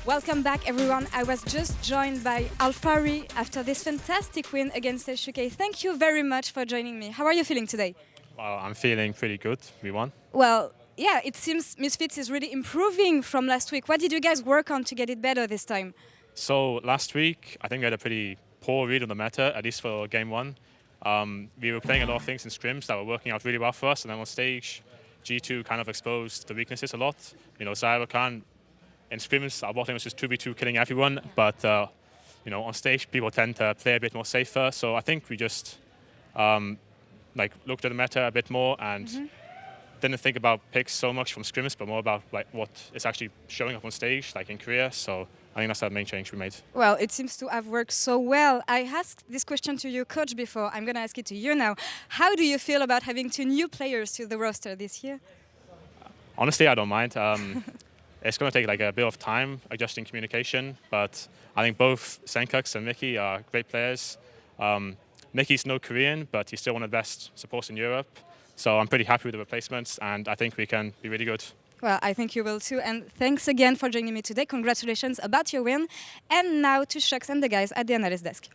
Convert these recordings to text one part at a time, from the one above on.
Welcome back, everyone. I was just joined by Alphari after this fantastic win against Sjokz. Thank you very much for joining me. How are you feeling today? Well, I'm feeling pretty good. We won. Well, yeah, it seems Misfits is really improving from last week. What did you guys work on to get it better this time? So last week, I think we had a pretty poor read on the meta, at least for game one. We were playing a lot of things in scrims that were working out really well for us, and then on stage, G2 kind of exposed the weaknesses a lot. You know, Khan in scrims, our bot lane was just 2v2 killing everyone, but you know, on stage, people tend to play a bit more safer. So I think we just like looked at the meta a bit more and didn't think about picks so much from scrims, but more about like what is actually showing up on stage, like in Korea. So I think that's the main change we made. Well, it seems to have worked so well. I asked this question to your coach before. I'm going to ask it to you now. How do you feel about having 2 new players to the roster this year? Honestly, I don't mind. It's going to take like a bit of time adjusting communication, but I think both Sjokz and Mickey are great players. Mickey's no Korean, but he's still one of the best supports in Europe. So I'm pretty happy with the replacements, and I think we can be really good. Well, I think you will too. And thanks again for joining me today. Congratulations about your win. And now to Sjokz and the guys at the Analyst desk.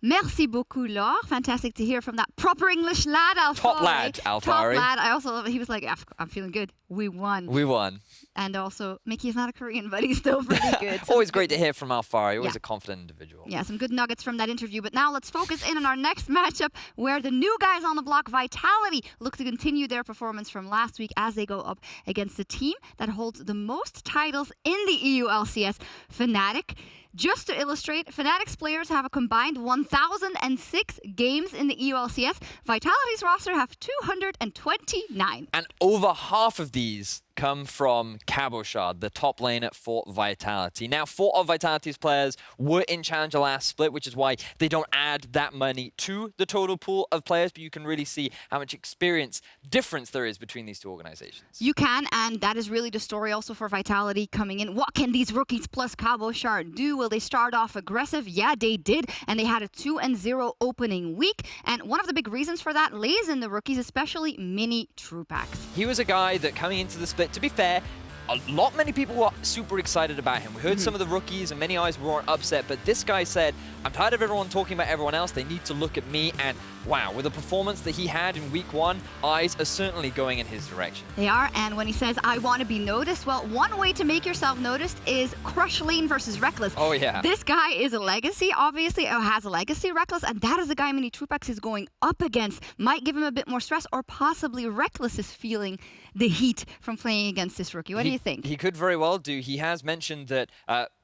Merci beaucoup, Laure. Fantastic to hear from that proper English lad, Alphari. Top lad, Alphari. Top lad. He was like, I'm feeling good. We won. We won. And also, Mickey is not a Korean, but he's still pretty good. Always great to hear from Alphari. Always a confident individual. Yeah, some good nuggets from that interview. But now let's focus in on our next matchup, where the new guys on the block, Vitality, look to continue their performance from last week as they go up against the team that holds the most titles in the EU LCS, Fnatic. Just to illustrate, Fnatic's players have a combined 1,006 games in the EU LCS. Vitality's roster have 229. And over half of these come from Cabochard, the top laner for Vitality. Now, 4 of Vitality's players were in Challenger last split, which is why they don't add that money to the total pool of players, but you can really see how much experience difference there is between these 2 organizations. You can, and that is really the story also for Vitality coming in. What can these rookies plus Cabochard do? Will they start off aggressive? Yeah, they did, and they had a 2-0 opening week, and one of the big reasons for that lays in the rookies, especially Minitroupax. He was a guy that coming into the split, to be fair, many people were super excited about him. We heard some of the rookies and many eyes were upset, but this guy said, I'm tired of everyone talking about everyone else. They need to look at me. And wow, with the performance that he had in week 1, eyes are certainly going in his direction. They are, and when he says, I want to be noticed, well, one way to make yourself noticed is Crush Lane versus Rekkles. Oh, yeah. This guy is a legacy, obviously, or has a legacy, Rekkles, and that is the guy Minitroupax is going up against. Might give him a bit more stress, or possibly Rekkles is feeling the heat from playing against this rookie. What do you think? He could very well do. He has mentioned that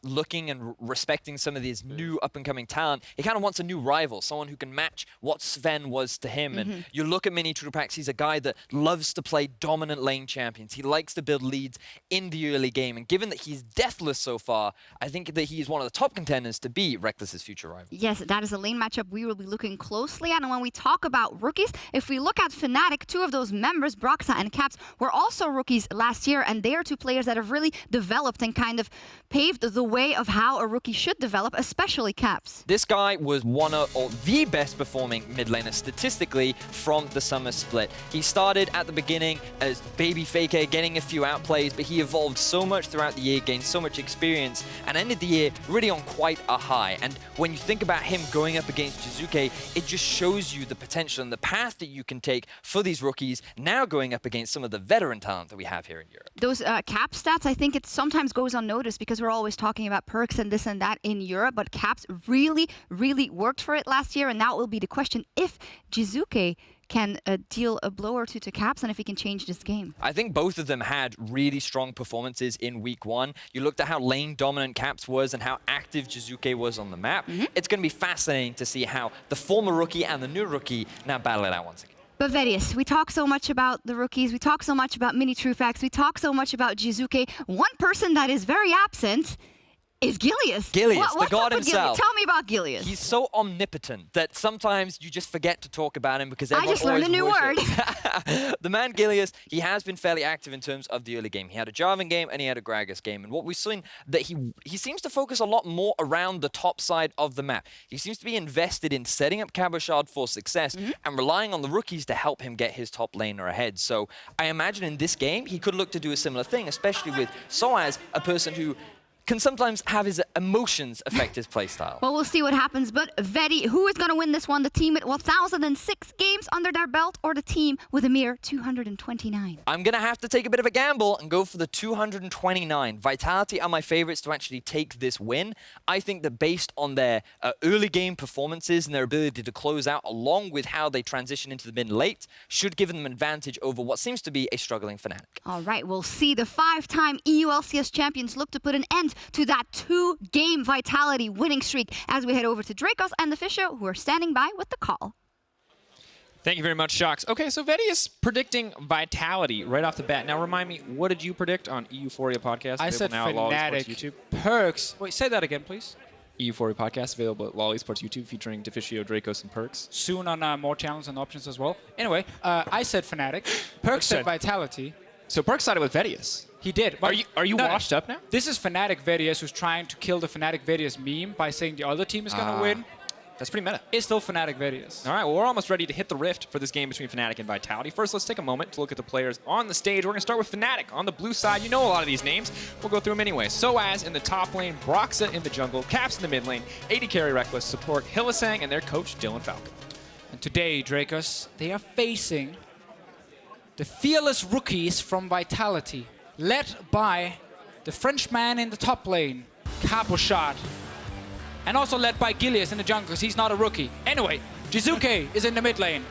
looking and respecting some of these new up-and-coming talent, he kind of wants a new rival, someone who can match what Sven was to him. And you look at Minitroupax, he's a guy that loves to play dominant lane champions. He likes to build leads in the early game. And given that he's deathless so far, I think that he is one of the top contenders to be Rekkles' future rival. Yes, that is a lane matchup we will be looking closely at. And when we talk about rookies, if we look at Fnatic, 2 of those members, Broxah and Caps, were also rookies last year. And they are 2 players that have really developed and kind of paved the way of how a rookie should develop, especially Caps. This guy was one of the best performing mid laner statistically from the summer split. He started at the beginning as baby faker, getting a few outplays, but he evolved so much throughout the year, gained so much experience, and ended the year really on quite a high. And when you think about him going up against Jiizuké, it just shows you the potential and the path that you can take for these rookies now going up against some of the veteran talent that we have here in Europe. Those Cap stats, I think it sometimes goes unnoticed because we're always talking about perks and this and that in Europe, but Caps really, really worked for it last year, and now it will be the question if Jiizuké can deal a blow or 2 to Caps and if he can change this game. I think both of them had really strong performances in week 1. You looked at how lane dominant Caps was and how active Jiizuké was on the map. It's going to be fascinating to see how the former rookie and the new rookie now battle it out once again. But Vedius, we talk so much about the rookies, we talk so much about Minitroupax, we talk so much about Jiizuké. One person that is very absent is Gilius. Gilius, the god himself. Tell me about Gilius. He's so omnipotent that sometimes you just forget to talk about him because everyone I just learned a new word. The man Gilius, he has been fairly active in terms of the early game. He had a Jarvan game and he had a Gragas game. And what we've seen, that he seems to focus a lot more around the top side of the map. He seems to be invested in setting up Cabochard for success and relying on the rookies to help him get his top laner ahead. So I imagine in this game, he could look to do a similar thing, especially with sOAZ, a person who can sometimes have his emotions affect his playstyle. Well, we'll see what happens. But VIT, who is going to win this one? The team at 1,006 games under their belt, or the team with a mere 229? I'm going to have to take a bit of a gamble and go for the 229. Vitality are my favorites to actually take this win. I think that based on their early game performances and their ability to close out, along with how they transition into the mid late, should give them an advantage over what seems to be a struggling Fnatic. All right, we'll see the 5-time EU LCS champions look to put an end to that 2-game Vitality winning streak as we head over to Drakos and Deficio, who are standing by with the call. Thank you very much, Sjokz. Okay, so Vedius predicting Vitality right off the bat. Now, remind me, what did you predict on Euphoria Podcast? I said now Fnatic, YouTube. Perks. Wait, say that again, please. Euphoria Podcast available at LoL Esports YouTube, featuring Deficio, Drakos, and Perks. Soon on more channels and options as well. Anyway, I said Fnatic. Perks said Vitality. So Perks sided with Vedius. He did. Are you washed up now? This is Fnatic Vedius who's trying to kill the Fnatic Vedius meme by saying the other team is going to win. That's pretty meta. It's still Fnatic Vedius. All right, well, we're almost ready to hit the rift for this game between Fnatic and Vitality. First, let's take a moment to look at the players on the stage. We're going to start with Fnatic on the blue side. You know a lot of these names. We'll go through them anyway. sOAZ in the top lane, Broxah in the jungle, Caps in the mid lane, AD carry Rekkles, support Hylissang, and their coach, Dylan Falcon. And today, Drakos, they are facing the fearless rookies from Vitality, led by the Frenchman in the top lane, Cabochard. And also led by Gilius in the jungle, because he's not a rookie. Anyway, Jiizuké is in the mid lane.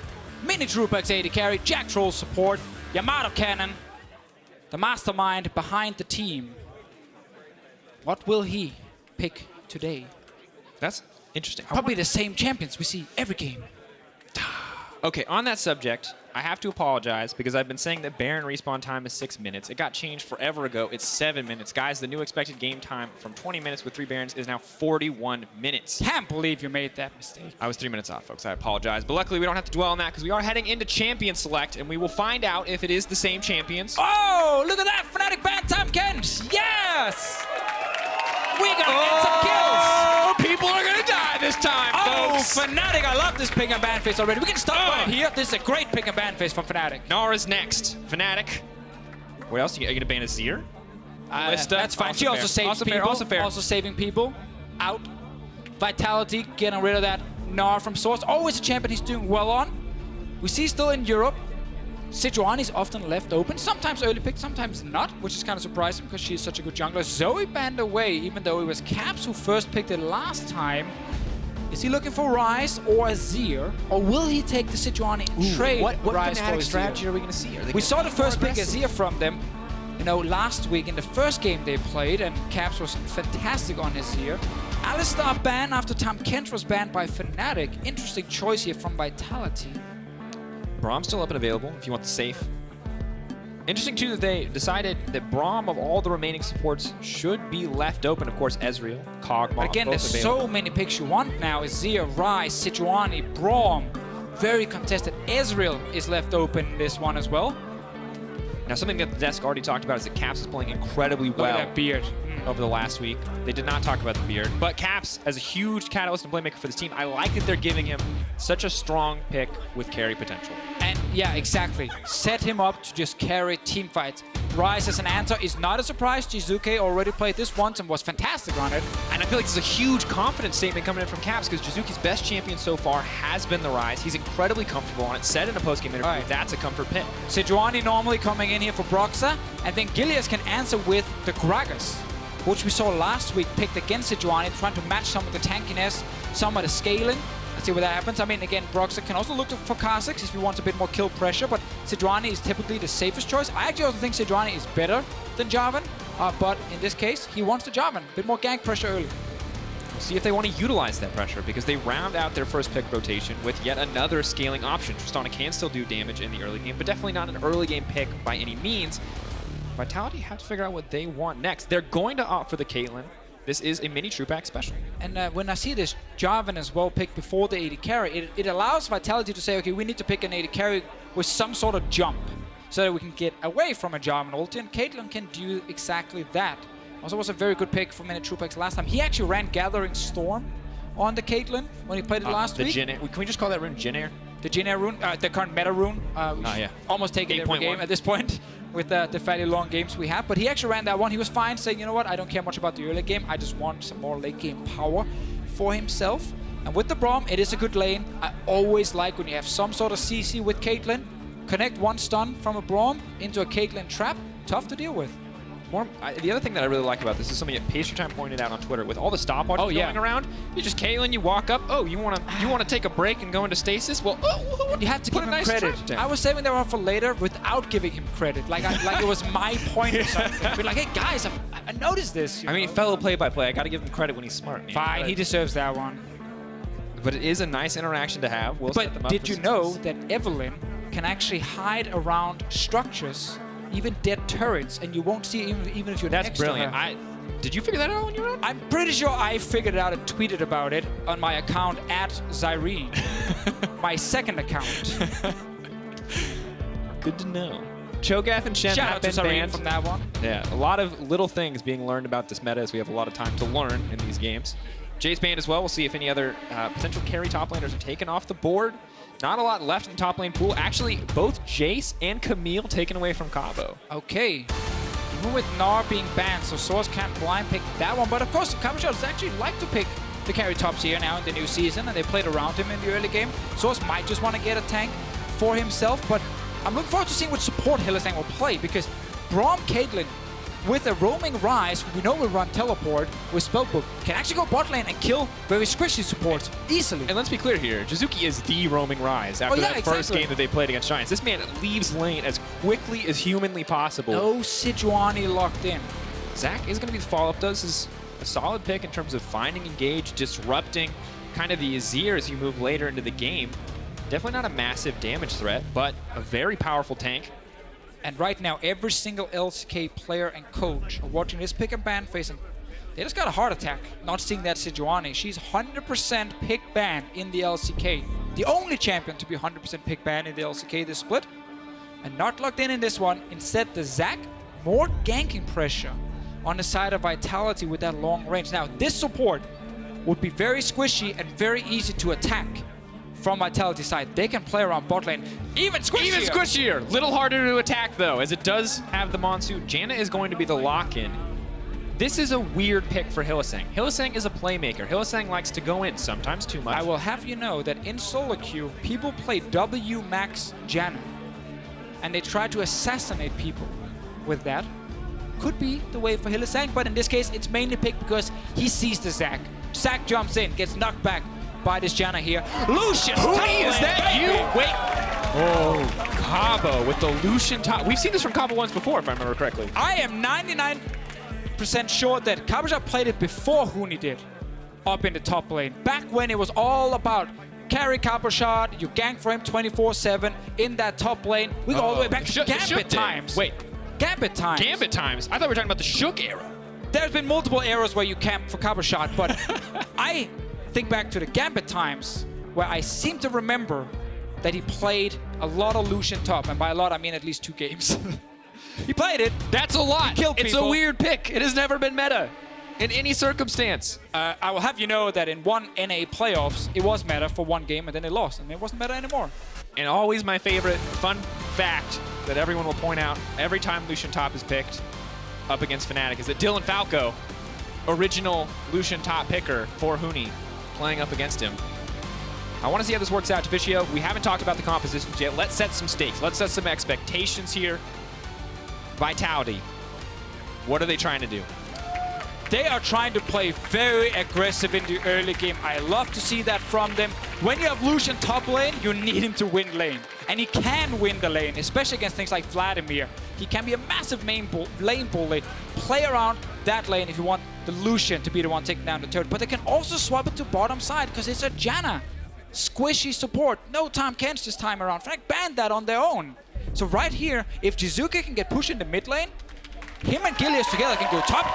Minitroupax AD carry, Jactroll support, Yamato Cannon, the mastermind behind the team. What will he pick today? That's interesting. Probably the same champions we see every game. Okay, on that subject, I have to apologize because I've been saying that Baron respawn time is 6 minutes. It got changed forever ago. It's 7 minutes. Guys, the new expected game time from 20 minutes with 3 Barons is now 41 minutes. Can't believe you made that mistake. I was 3 minutes off, folks. I apologize. But luckily, we don't have to dwell on that because we are heading into Champion Select, and we will find out if it is the same champions. Oh, look at that! Fnatic ban time, Kent! Yes! We gotta get some kills! Oh, people are gonna die this time, folks! Fnatic, I love this pick and ban phase already. We can start right here. This is a great pick and ban phase from Fnatic. Nara's next. Fnatic. What else? Are you gonna ban Azir? That's fine. She also saves people. Also saving people. Out. Vitality, getting rid of that Nara from Source. Always a champion he's doing well on. We see still in Europe, Sejuani's often left open, sometimes early picked, sometimes not, which is kind of surprising because she's such a good jungler. Zoe banned away, even though it was Caps who first picked it last time. Is he looking for Ryze or Azir, or will he take the Sejuani and trade what Ryze for Azir? strategy are we going to see? We saw the first pick Azir from them, you know, last week in the first game they played, and Caps was fantastic on Azir. Alistar banned after Tam Kent was banned by Fnatic. Interesting choice here from Vitality. Braum's still up and available if you want the safe. Interesting, too, that they decided that Braum, of all the remaining supports, should be left open. Of course, Ezreal, Kog'Maw, But again, there's so many picks you want now. Azir, Ryze, Sejuani, Braum. Very contested. Ezreal is left open in this one as well. Now, something that the desk already talked about is that Caps is playing incredibly well. Look at that beard. Over the last week. They did not talk about the beard. But Caps, as a huge catalyst and playmaker for this team, I like that they're giving him such a strong pick with carry potential. And yeah, exactly. Set him up to just carry team fights. Ryze as an answer is not a surprise. Jiizuké already played this once and was fantastic on it. And I feel like this is a huge confidence statement coming in from Caps because Jiizuké's best champion so far has been the Ryze. He's incredibly comfortable on it. Said in a post-game interview, that's a comfort pick. Sejuani normally coming in here for Broxah, and then Gilius can answer with the Gragas, which we saw last week picked against Sejuani, trying to match some of the tankiness, some of the scaling. Let's see what that happens. I mean, again, Broxah can also look for Kha'Zix if he wants a bit more kill pressure, but Sejuani is typically the safest choice. I actually also think Sejuani is better than Jarvan, but in this case, he wants the Jarvan. A bit more gank pressure early. We'll see if they want to utilize that pressure because they round out their first pick rotation with yet another scaling option. Tristana can still do damage in the early game, but definitely not an early game pick by any means. Vitality have to figure out what they want next. They're going to opt for the Caitlyn. This is a Minitroupax special. And when I see this Jarvan as well picked before the AD carry, it allows Vitality to say, okay, we need to pick an AD carry with some sort of jump so that we can get away from a Jarvan ulti, and Caitlyn can do exactly that. Also was a very good pick for Minitroupax last time. He actually ran Gathering Storm on the Caitlyn when he played it last week. Can we just call that rune Jin Air? The Jin Air rune, the current meta rune. Yeah. Almost taking it every game at this point. with the fairly long games we have, but he actually ran that one. He was fine, saying, you know what, I don't care much about the early game. I just want some more late game power for himself. And with the Braum, it is a good lane. I always like when you have some sort of CC with Caitlyn. Connect one stun from a Braum into a Caitlyn trap. Tough to deal with. The other thing that I really like about this is something that Pacertime pointed out on Twitter. With all the stopwatches going around, you just Caitlyn, you walk up. Oh, you want to take a break and go into stasis? Well, you have to give him credit. I was saving that one for later without giving him credit, like it was my point or something. Be like, hey guys, I noticed this. I mean, fellow play-by-play, I got to give him credit when he's smart. Man. Fine, he deserves that one. But it is a nice interaction to have. We'll set them up did you know that Evelynn can actually hide around structures, even dead turrets, and you won't see it even if you're next to her? That's brilliant. Did you figure that out on your own? I'm pretty sure I figured it out and tweeted about it on my account @Zyrene, my second account. Good to know. Cho'Gath and Shen Shout have out to been Zyrene banned from that one. Yeah, a lot of little things being learned about this meta as we have a lot of time to learn in these games. Jace banned as well. We'll see if any other potential carry top laners are taken off the board. Not a lot left in the top lane pool. Actually, both Jace and Camille taken away from Cabo. Okay. Even with Gnar being banned, so sOAZ can't blind pick that one. But of course, Cabochard actually like to pick the carry tops here now in the new season, and they played around him in the early game. sOAZ might just want to get a tank for himself, but I'm looking forward to seeing which support Hylissang will play, because Braum Caitlyn with a roaming Ryze, who we know will run teleport with Spellbook, can actually go bot lane and kill very squishy supports easily. And let's be clear here, Jiizuké is the roaming Ryze after that first game that they played against Giants. This man leaves lane as quickly as humanly possible. No Sejuani locked in. Zach is going to be the follow-up. Does is a solid pick in terms of finding engage, disrupting kind of the Azir as you move later into the game. Definitely not a massive damage threat, but a very powerful tank. And right now, every single LCK player and coach are watching this pick and ban phase, and they just got a heart attack not seeing that Sejuani. She's 100% pick ban in the LCK. The only champion to be 100% pick ban in the LCK this split. And not locked in this one. Instead, the Zac, more ganking pressure on the side of Vitality with that long range. Now, this support would be very squishy and very easy to attack. From Vitality side, they can play around bot lane even squishier. Even squishier. Little harder to attack though, as it does have the Monsoon. Janna is going to be the lock-in. This is a weird pick for Hylissang. Hylissang is a playmaker. Hylissang likes to go in, sometimes too much. I will have you know that in solo queue, people play W max Janna, and they try to assassinate people with that. Could be the way for Hylissang, but in this case, it's mainly picked because he sees the Zac. Zac jumps in, gets knocked back by this Janna here. Lucian! Who is that? You? Wait. Oh, Cabo with the Lucian top. We've seen this from Cabo once before, if I remember correctly. I am 99% sure that Cabochard played it before Huni did, up in the top lane. Back when it was all about carry Cabochard, you gank for him 24/7 in that top lane. We go all the way back to Gambit times. Wait. Gambit times. Gambit times? I thought we were talking about the Sjokz era. There's been multiple eras where you camp for Cabochard, but I think back to the Gambit times where I seem to remember that he played a lot of Lucian top, and by a lot I mean at least 2 games. He played it. That's a lot. He killed it's people. a weird pick. It has never been meta in any circumstance. I will have you know that in one NA playoffs, it was meta for 1 game, and then they lost, and it wasn't meta anymore. And always my favorite fun fact that everyone will point out every time Lucian top is picked up against Fnatic is that Dylan Falco, original Lucian top picker for Huni, playing up against him. I want to see how this works out. Deficio, we haven't talked about the compositions yet. Let's set some stakes. Let's set some expectations here. Vitality, what are they trying to do? They are trying to play very aggressive in the early game. I love to see that from them. When you have Lucian top lane, you need him to win lane. And he can win the lane, especially against things like Vladimir. He can be a massive lane bully. Play around that lane if you want the Lucian to be the one taking down the turret. But they can also swap it to bottom side because it's a Janna. Squishy support. No time Kench this time around. Fnatic banned that on their own. So right here, if Jiizuké can get pushed in the mid lane, him and Gilius together can go top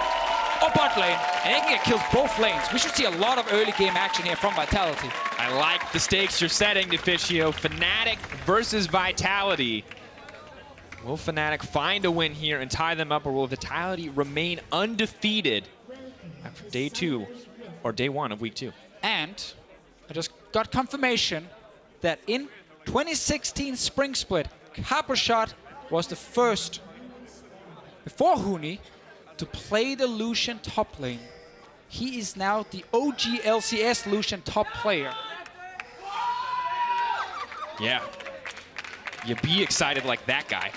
or bot lane, and they can get killed both lanes. We should see a lot of early game action here from Vitality. I like the stakes you're setting, Deficio. Fnatic versus Vitality. Will Fnatic find a win here and tie them up, or will Vitality remain undefeated after day 2 or day 1 of week 2? And I just got confirmation that in 2016 Spring Split, Cabochard was the first before Huni to play the Lucian top lane. He is now the OG LCS Lucian top player. Yeah. You be excited like that guy.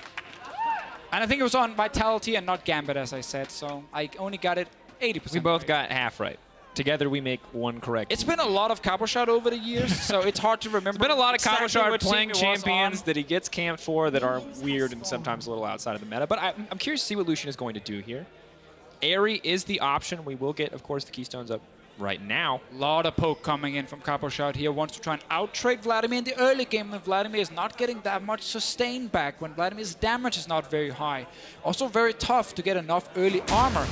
And I think it was on Vitality and not Gambit, as I said, so I only got it 80%. We both right. got half right. Together we make one correct. It's been a lot of Cabochard over the years, so it's hard to remember. There's been a lot of exactly Cabochard what playing team it was champions on. that he gets camped for that are weird and sometimes a little outside of the meta. But I'm curious to see what Lucian is going to do here. Airy is the option. We will get, of course, the Keystones up right now. A lot of poke coming in from Cabochard here. Wants to try and out-trade Vladimir in the early game when Vladimir is not getting that much sustain back, when Vladimir's damage is not very high. Also very tough to get enough early armor.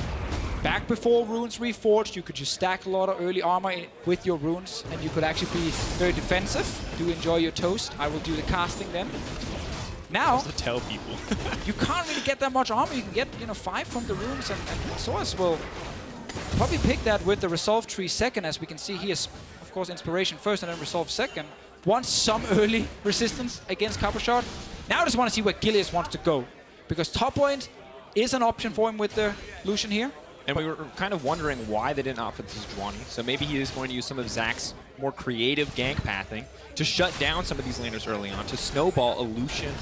Back before runes reforged, you could just stack a lot of early armor with your runes, and you could actually be very defensive. Do enjoy your toast. I will do the casting then. Now, To tell people. you can't really get that much armor. You can get, 5 from the runes, and sOAZ will probably pick that with the Resolve tree second, as we can see here. Of course, Inspiration first and then Resolve second. Wants some early resistance against Cabochard. Now I just want to see where Gilius wants to go, because top point is an option for him with the Lucian here. And we were kind of wondering why they didn't opt for this Sejuani. So maybe he is going to use some of Zach's more creative gank pathing to shut down some of these laners early on, to snowball a Lucian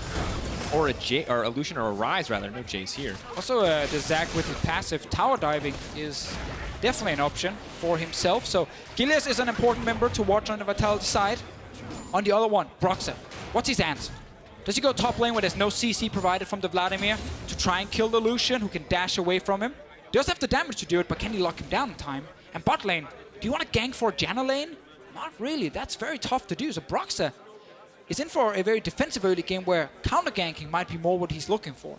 or a Lucian or a Ryze rather. No Jace here. Also, the Zach with his passive tower diving is definitely an option for himself. So Gilius is an important member to watch on the Vitality side. On the other one, Broxah. What's his answer? Does he go top lane where there's no CC provided from the Vladimir to try and kill the Lucian, who can dash away from him? Does have the damage to do it, but can he lock him down in time? And bot lane, do you want to gank for Janna lane? Not really. That's very tough to do. So Broxah is in for a very defensive early game where counter ganking might be more what he's looking for.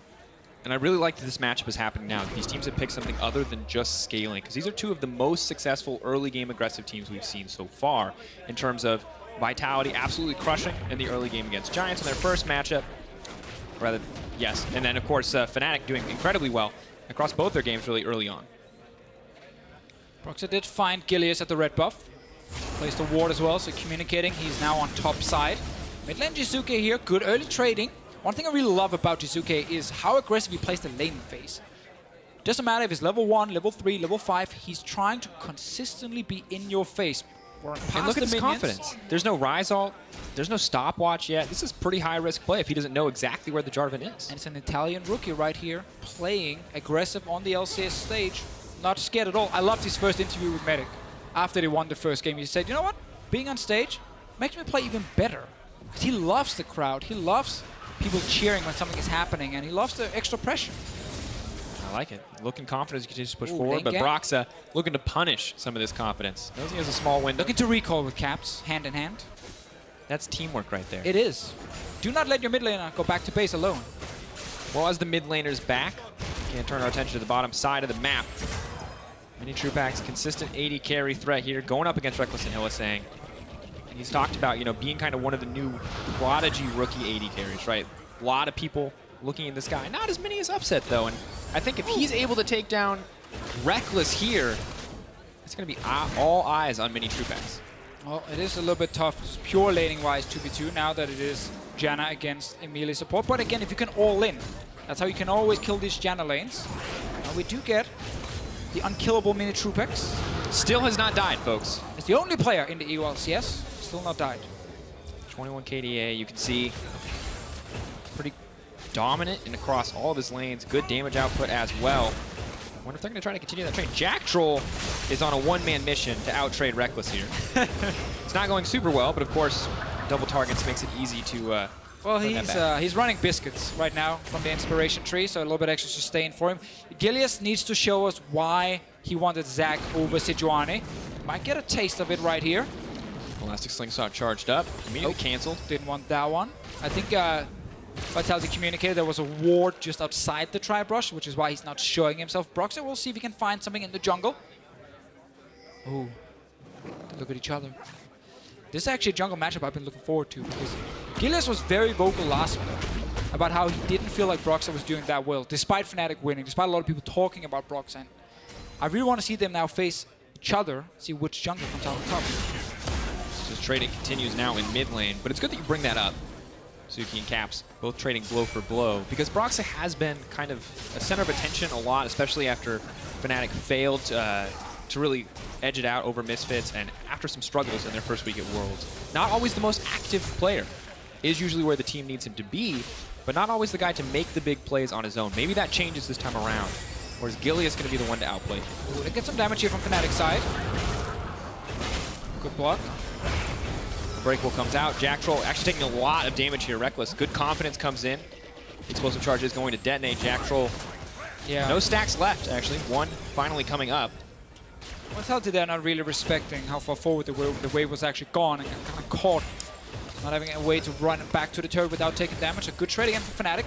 And I really like that this matchup is happening now. These teams have picked something other than just scaling, because these are two of the most successful early game aggressive teams we've seen so far in terms of Vitality absolutely crushing in the early game against Giants in their first matchup. Rather, yes. And then, of course, Fnatic doing incredibly well across both their games really early on. Broxah did find Gilius at the red buff. Placed a ward as well, so communicating. He's now on top side. Mid lane Jiizuké here, good early trading. One thing I really love about Jiizuké is how aggressive he plays the laning phase. Doesn't matter if it's level 1, level 3, level 5, he's trying to consistently be in your face. And look at his confidence. There's no Ryze ult, there's no stopwatch yet. This is pretty high risk play if he doesn't know exactly where the Jarvan is. And it's an Italian rookie right here, playing aggressive on the LCS stage. Not scared at all. I loved his first interview with Medic. After they won the first game, he said, you know what? Being on stage makes me play even better. Because he loves the crowd. He loves people cheering when something is happening, and he loves the extra pressure. I like it. Looking confident as he continues to push Ooh, forward, but lane Broxah looking to punish some of this confidence. Knows he has a small window. Looking to recall with Caps, hand in hand. That's teamwork right there. It is. Do not let your mid laner go back to base alone. Well, as the mid laner's back, can't turn our attention to the bottom side of the map. Minitroupax, consistent AD carry threat here, going up against Rekkles and Hylissang. And he's talked about, being kind of one of the new prodigy rookie AD carries, right? A lot of people looking at this guy. Not as many as Upset, though. And I think if he's able to take down Rekkles here, it's going to be all eyes on Minitroupax. Well, it is a little bit tough, just pure laning-wise 2v2, now that it is Janna against Emilie support. But again, if you can all in, that's how you can always kill these Janna lanes. Now we do get the unkillable Minitroupax. Still has not died, folks. It's the only player in the EU LCS, still not died. 21 KDA, you can see pretty dominant and across all of his lanes. Good damage output as well. I wonder if they're going to try to continue that trend. Jactroll is on a one-man mission to out-trade Rekkles here. It's not going super well, but of course, double targets makes it easy to well, he's running biscuits right now from the inspiration tree, so a little bit extra sustain for him. Gilius needs to show us why he wanted Zach over Sejuani. Might get a taste of it right here. Elastic Slingshot charged up, immediately canceled. Didn't want that one. I think Vitality communicated there was a ward just outside the tri-brush, which is why he's not showing himself. Broxah, we'll see if he can find something in the jungle. Oh, they look at each other. This is actually a jungle matchup I've been looking forward to, because Gilius was very vocal last minute about how he didn't feel like Broxah was doing that well, despite Fnatic winning, despite a lot of people talking about Broxah. And I really want to see them now face each other, see which jungle comes out on top. So trading continues now in mid lane, but it's good that you bring that up. Suki and Caps both trading blow for blow, because Broxah has been kind of a center of attention a lot, especially after Fnatic failed to really edge it out over Misfits, and after some struggles in their first week at Worlds. Not always the most active player, is usually where the team needs him to be, but not always the guy to make the big plays on his own. Maybe that changes this time around, or is Gilius going to be the one to outplay? Ooh, they get some damage here from Fnatic side. Good block. Breakable comes out. Jactroll actually taking a lot of damage here. Rekkles, good confidence comes in. Explosive charge is going to detonate. Jactroll, no stacks left, actually. One finally coming up. Vitality, they're not really respecting how far forward the wave was actually gone and kind of caught. Not having a way to run back to the turret without taking damage. A good trade again for Fnatic.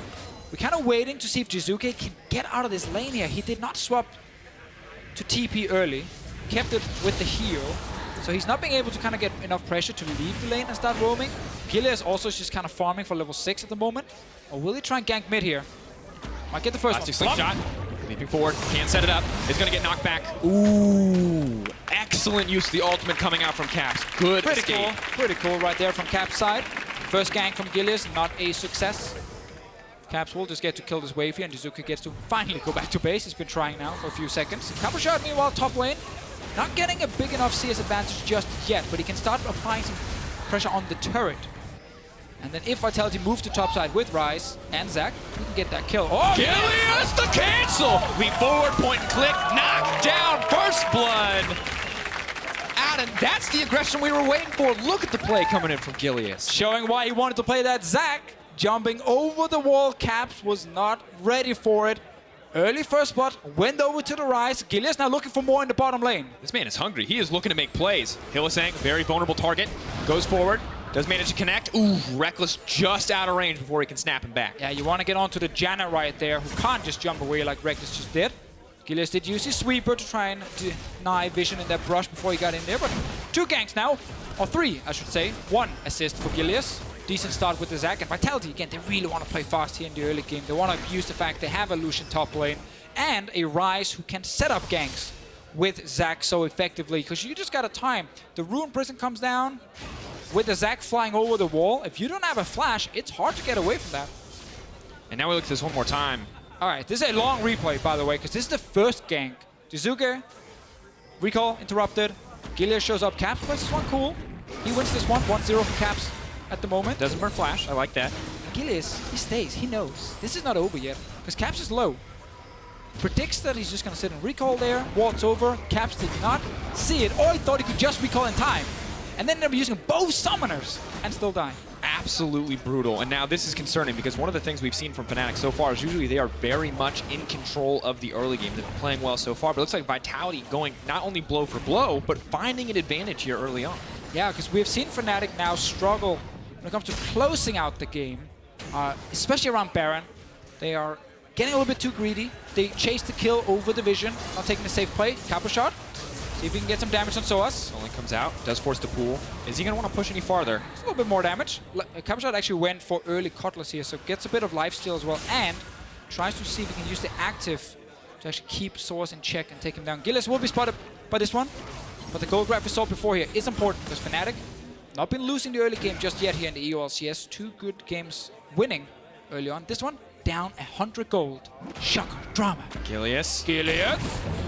We're kind of waiting to see if Jiizuké can get out of this lane here. He did not swap to TP early. Kept it with the heal. So he's not being able to kind of get enough pressure to leave the lane and start roaming. Gilius also is just kind of farming for level 6 at the moment. Or will he try and gank mid here? Might get the first one. Slingshot. Leaping forward, can't set it up. It's going to get knocked back. Ooh, excellent use of the ultimate coming out from Caps. Good escape. Pretty cool right there from Caps' side. First gank from Gilius, not a success. Caps will just get to kill this wave here, and Jiizuké gets to finally go back to base. He's been trying now for a few seconds. Cabochard, meanwhile, top lane. Not getting a big enough CS advantage just yet, but he can start applying some pressure on the turret. And then if Vitality moves to top side with Ryze and Zach, we can get that kill. Oh, Gilius the cancel! Leap forward, point and click, knock down, first blood! Adam, that's the aggression we were waiting for. Look at the play coming in from Gilius. Showing why he wanted to play that Zach. Jumping over the wall, Caps was not ready for it. Early first blood, went over to the Ryze. Gilius now looking for more in the bottom lane. This man is hungry. He is looking to make plays. Hylissang, very vulnerable target, goes forward. Does manage to connect. Ooh, Rekkles just out of range before he can snap him back. Yeah, you want to get onto the Janna right there, who can't just jump away like Rekkles just did. Gilius did use his sweeper to try and deny vision in that brush before he got in there, but 2 ganks now, or 3, I should say. 1 assist for Gilius. Decent start with the Zac, and Vitality, again, they really want to play fast here in the early game. They want to abuse the fact they have a Lucian top lane and a Ryze who can set up ganks with Zac so effectively, because you just got to time. The Rune Prison comes down. With the Zac flying over the wall, if you don't have a flash, it's hard to get away from that. And now we look at this one more time. All right, this is a long replay, by the way, because this is the first gank. Jiizuké, recall, interrupted. Gilius shows up. Caps plays this one cool. He wins this one, 1-0 for Caps at the moment. Doesn't burn flash, I like that. Gilius, he stays, he knows. This is not over yet, because Caps is low. Predicts that he's just going to sit and recall there, walks over. Caps did not see it, or he thought he could just recall in time. And then they're using both summoners and still die. Absolutely brutal. And now this is concerning, because one of the things we've seen from Fnatic so far is usually they are very much in control of the early game. They've been playing well so far, but it looks like Vitality going not only blow for blow, but finding an advantage here early on. Yeah, because we've seen Fnatic now struggle when it comes to closing out the game, especially around Baron. They are getting a little bit too greedy. They chase the kill over the vision, not taking the safe play. Cabochard. See if he can get some damage on sOAZ. Only comes out, does force the pool. Is he going to want to push any farther? It's a little bit more damage. Cabochard actually went for early Cutlass here, so gets a bit of lifesteal as well, and tries to see if he can use the active to actually keep sOAZ in check and take him down. Gilius will be spotted by this one, but the gold grab we saw before here is important, because Fnatic not been losing the early game just yet here in the EU LCS. 2 good games winning early on. This one, down 100 gold. Shock, drama. Gilius. Gilius.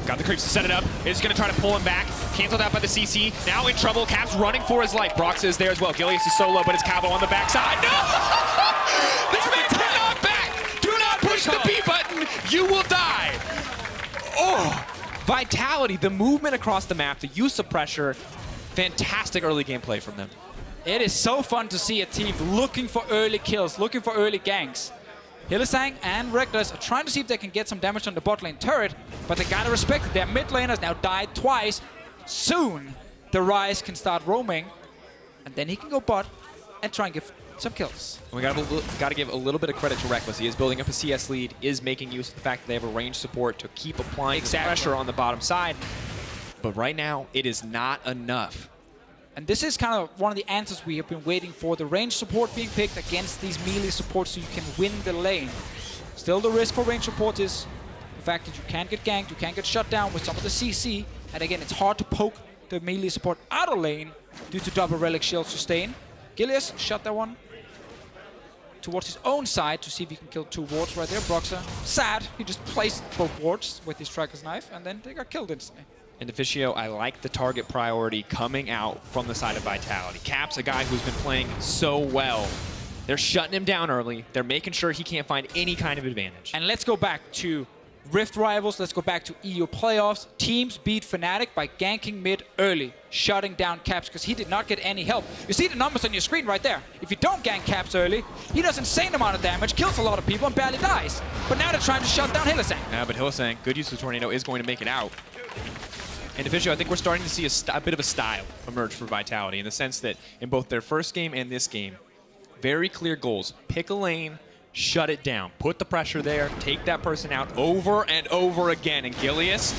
Got the creeps to set it up. Is going to try to pull him back. Canceled out by the CC. Now in trouble. Caps running for his life. Broxah is there as well. Gilius is solo, but it's Cabo on the backside. No! This man cannot back. Do not push the B button. You will die. Oh! Vitality, the movement across the map, the use of pressure. Fantastic early gameplay from them. It is so fun to see a team looking for early kills, looking for early ganks. Hylissang and Rekkles are trying to see if they can get some damage on the bot lane turret, but they gotta respect it. Their mid laners now died twice. Soon, the Ryze can start roaming, and then he can go bot and try and give some kills. And we gotta give a little bit of credit to Rekkles. He is building up a CS lead, is making use of the fact that they have a range support to keep applying pressure on the bottom side. But right now, it is not enough. And this is kind of one of the answers we have been waiting for. The range support being picked against these melee supports so you can win the lane. Still, the risk for range support is the fact that you can't get ganked, you can't get shut down with some of the CC. And again, it's hard to poke the melee support out of lane due to double relic shield sustain. Gilius shot that one. towards his own side to see if he can kill 2 wards right there. Broxah, sad, he just placed both wards with his Striker's Knife, and then they got killed instantly. And Deficio, I like the target priority coming out from the side of Vitality. Cap's a guy who's been playing so well. They're shutting him down early. They're making sure he can't find any kind of advantage. And let's go back to Rift Rivals. Let's go back to EU playoffs. Teams beat Fnatic by ganking mid early, shutting down Caps because he did not get any help. You see the numbers on your screen right there. If you don't gank Caps early, he does insane amount of damage, kills a lot of people, and barely dies. But now they're trying to shut down Hylissang. Yeah, but Hylissang, good use of the Tornado, is going to make it out. And Deficio, I think we're starting to see a bit of a style emerge for Vitality in the sense that in both their first game and this game, very clear goals. Pick a lane, shut it down. Put the pressure there, take that person out over and over again. And Gilius,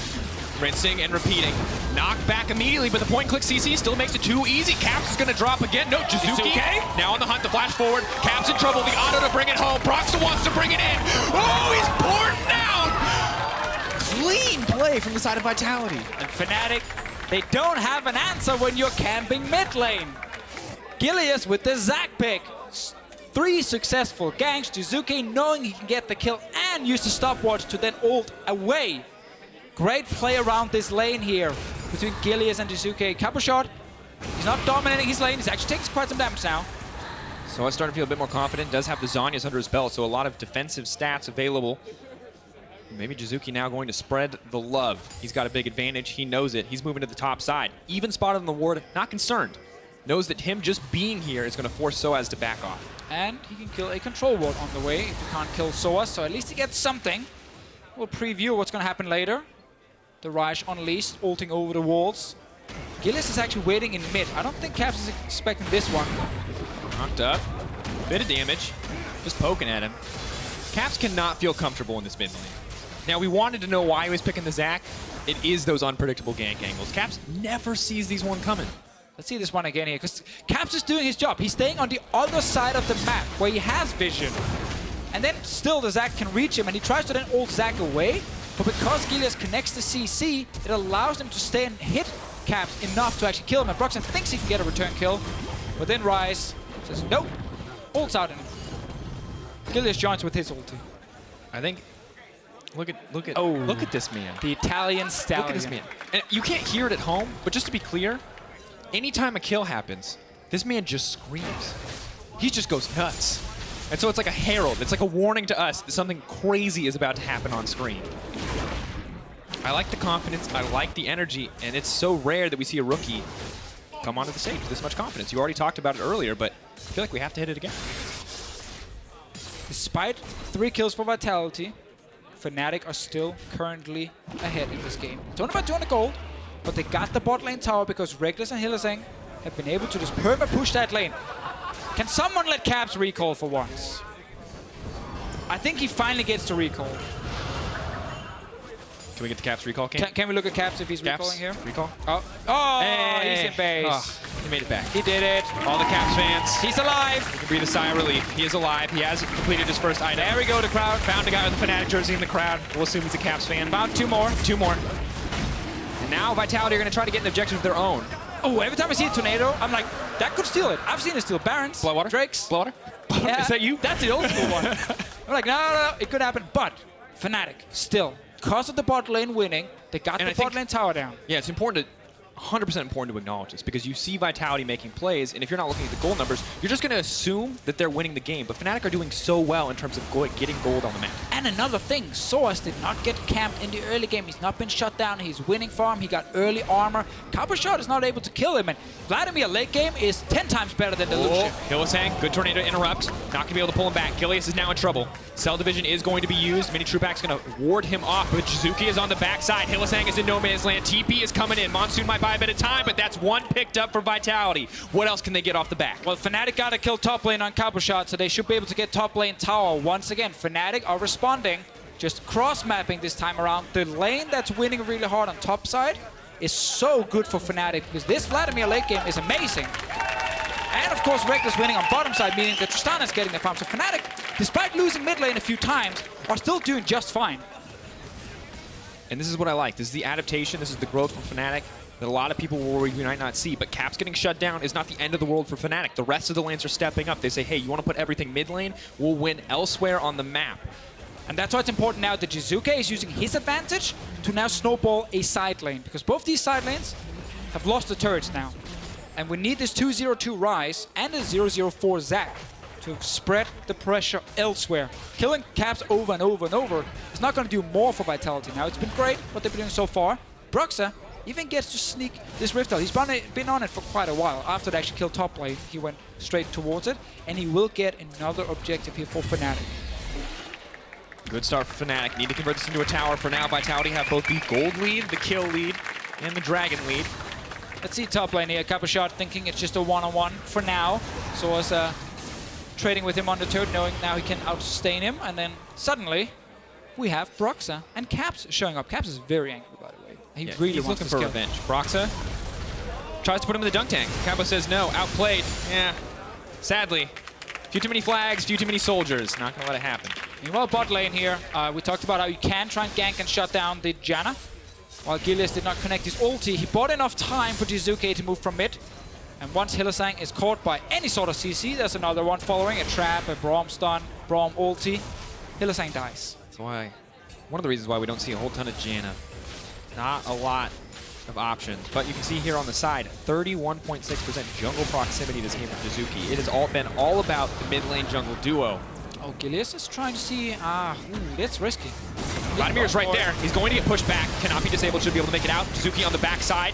rinsing and repeating. Knocked back immediately, but the point-and-click CC still makes it too easy. Caps is going to drop again. No, Jiizuké now on the hunt, the flash forward. Caps in trouble, the auto to bring it home. Broxah wants to bring it in. Oh, he's poured down! Clean play from the side of Vitality. And Fnatic, they don't have an answer when you're camping mid lane. Gilius with the Zac pick. 3 successful ganks. Jiizuké knowing he can get the kill and use the stopwatch to then ult away. Great play around this lane here between Gilius and Jiizuké. Cabochard, he's not dominating his lane. He's actually taking quite some damage now. So it's starting to feel a bit more confident. Does have the Zhonya's under his belt, so a lot of defensive stats available. Maybe Jiizuké now going to spread the love. He's got a big advantage. He knows it. He's moving to the top side. Even spotted on the ward, not concerned. Knows that him just being here is going to force sOAZ to back off. And he can kill a control ward on the way if he can't kill sOAZ, so at least he gets something. We'll preview what's going to happen later. The Ryze Unleashed, ulting over the walls. Gilius is actually waiting in mid. I don't think Caps is expecting this one. Knocked up. Bit of damage. Just poking at him. Caps cannot feel comfortable in this mid lane. Now, we wanted to know why he was picking the Zac. It is those unpredictable gank angles. Caps never sees these one coming. Let's see this one again here, because Caps is doing his job. He's staying on the other side of the map, where he has vision. And then still the Zac can reach him, and he tries to then ult Zac away. But because Gilius connects the CC, it allows him to stay and hit Caps enough to actually kill him. And Broxah thinks he can get a return kill. But then Ryze says, nope, ults out. And Gilius joins with his ulti. I think... Look at this man. The Italian stallion. Look at this man. And you can't hear it at home, but just to be clear, anytime a kill happens, this man just screams. He just goes nuts. And so it's like a herald. It's like a warning to us that something crazy is about to happen on screen. I like the confidence. I like the energy. And it's so rare that we see a rookie come onto the stage with this much confidence. You already talked about it earlier, but I feel like we have to hit it again. Despite 3 kills for Vitality, Fnatic are still currently ahead in this game. It's only about 200 gold, but they got the bot lane tower because Rekkles and Hylissang have been able to just perma-push that lane. Can someone let Caps recall for once? I think he finally gets to recall. Can we get the Caps recall? Can we look at Caps if he's recalling here? Recall. Oh, hey. He's in base. Oh, he made it back. He did it. All the Caps fans. He's alive. You can breathe a sigh of relief. He is alive. He has completed his first item. There we go, the crowd. Found a guy with a Fnatic jersey in the crowd. We'll assume he's a Caps fan. Found 2 more. 2 more. And now Vitality are going to try to get an objective of their own. Oh, every time I see a tornado, I'm like, that could steal it. I've seen it steal Barons, Bloodwater? Drakes. Bloodwater? Yeah, is that you? That's the old school one. I'm like, no, it could happen. But Fnatic, still, because of the bot lane winning, they got the bot lane tower down. Yeah, it's important to 100% important to acknowledge this because you see Vitality making plays, and if you're not looking at the goal numbers, you're just going to assume that they're winning the game. But Fnatic are doing so well in terms of getting gold on the map. And another thing, sOAZ did not get camped in the early game. He's not been shut down. He's winning farm. He got early armor. Cabochard is not able to kill him. And Vladimir late game is 10 times better than the Lucian. Hylissang, good tornado interrupt. Not going to be able to pull him back. Gilius is now in trouble. Cell division is going to be used. Minitroupax going to ward him off, but Jiizuké is on the backside. Hylissang is in no man's land. TP is coming in. Monsoon might buy a bit of time, but that's one picked up for Vitality. What else can they get off the back? Well, Fnatic got to kill top lane on Cabochard, so they should be able to get top lane tower once again. Fnatic are responding, just cross-mapping this time around. The lane that's winning really hard on top side is so good for Fnatic because this Vladimir late game is amazing. And of course, Rekkles winning on bottom side, meaning that Tristana is getting the farm. So Fnatic, despite losing mid lane a few times, are still doing just fine. And this is what I like. This is the adaptation. This is the growth from Fnatic. that a lot of people will worry we might not see. But Caps getting shut down is not the end of the world for Fnatic. The rest of the lanes are stepping up. They say, hey, you want to put everything mid lane? We'll win elsewhere on the map. And that's why it's important now that Jiizuké is using his advantage to now snowball a side lane. Because both these side lanes have lost the turrets now. And we need this 2-0-2 Ryze and a 0-0-4 Zac to spread the pressure elsewhere. Killing Caps over and over and over is not going to do more for Vitality now. It's been great what they've been doing so far. Broxah even gets to sneak this Rift out. He's been on it for quite a while. After they actually killed top lane, he went straight towards it. And he will get another objective here for Fnatic. Good start for Fnatic. Need to convert this into a tower. For now, Vitality have both the gold lead, the kill lead, and the dragon lead. Let's see top lane here. Cabochard thinking it's just a one-on-one for now. sOAZ trading with him on the turret, knowing now he can out-sustain him. And then suddenly, we have Broxah and Caps showing up. Caps is very angry, by the way. He really he's wants looking this for kill. revenge. Broxah tries to put him in the dunk tank. Cabo says no. Outplayed. Yeah. Sadly. Few too many flags, few too many soldiers. Not going to let it happen. Meanwhile, bot lane here, we talked about how you can try and gank and shut down the Janna. While Gilius did not connect his ulti, he bought enough time for Jiizuké to move from mid. And once Hylissang is caught by any sort of CC, there's another one following. A trap, a Braum stun, Braum ulti. Hylissang dies. That's why, one of the reasons why we don't see a whole ton of Janna. Not a lot of options. But you can see here on the side, 31.6% jungle proximity this game for Jiizuké. It has been all about the mid lane jungle duo. Oh, Gilius is trying to see, that's risky. Vladimir's right there. He's going to get pushed back. Cannot be disabled, should be able to make it out. Jiizuké on the backside.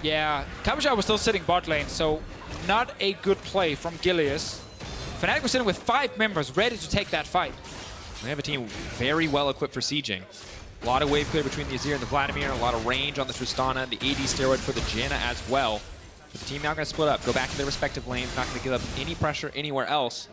Yeah, Cabochard was still sitting bot lane, so not a good play from Gilius. Fnatic was sitting with 5 members ready to take that fight. They have a team very well equipped for sieging. A lot of wave clear between the Azir and the Vladimir, a lot of range on the Tristana, the AD steroid for the Janna as well. But the team now going to split up, go back to their respective lanes, not going to give up any pressure anywhere else.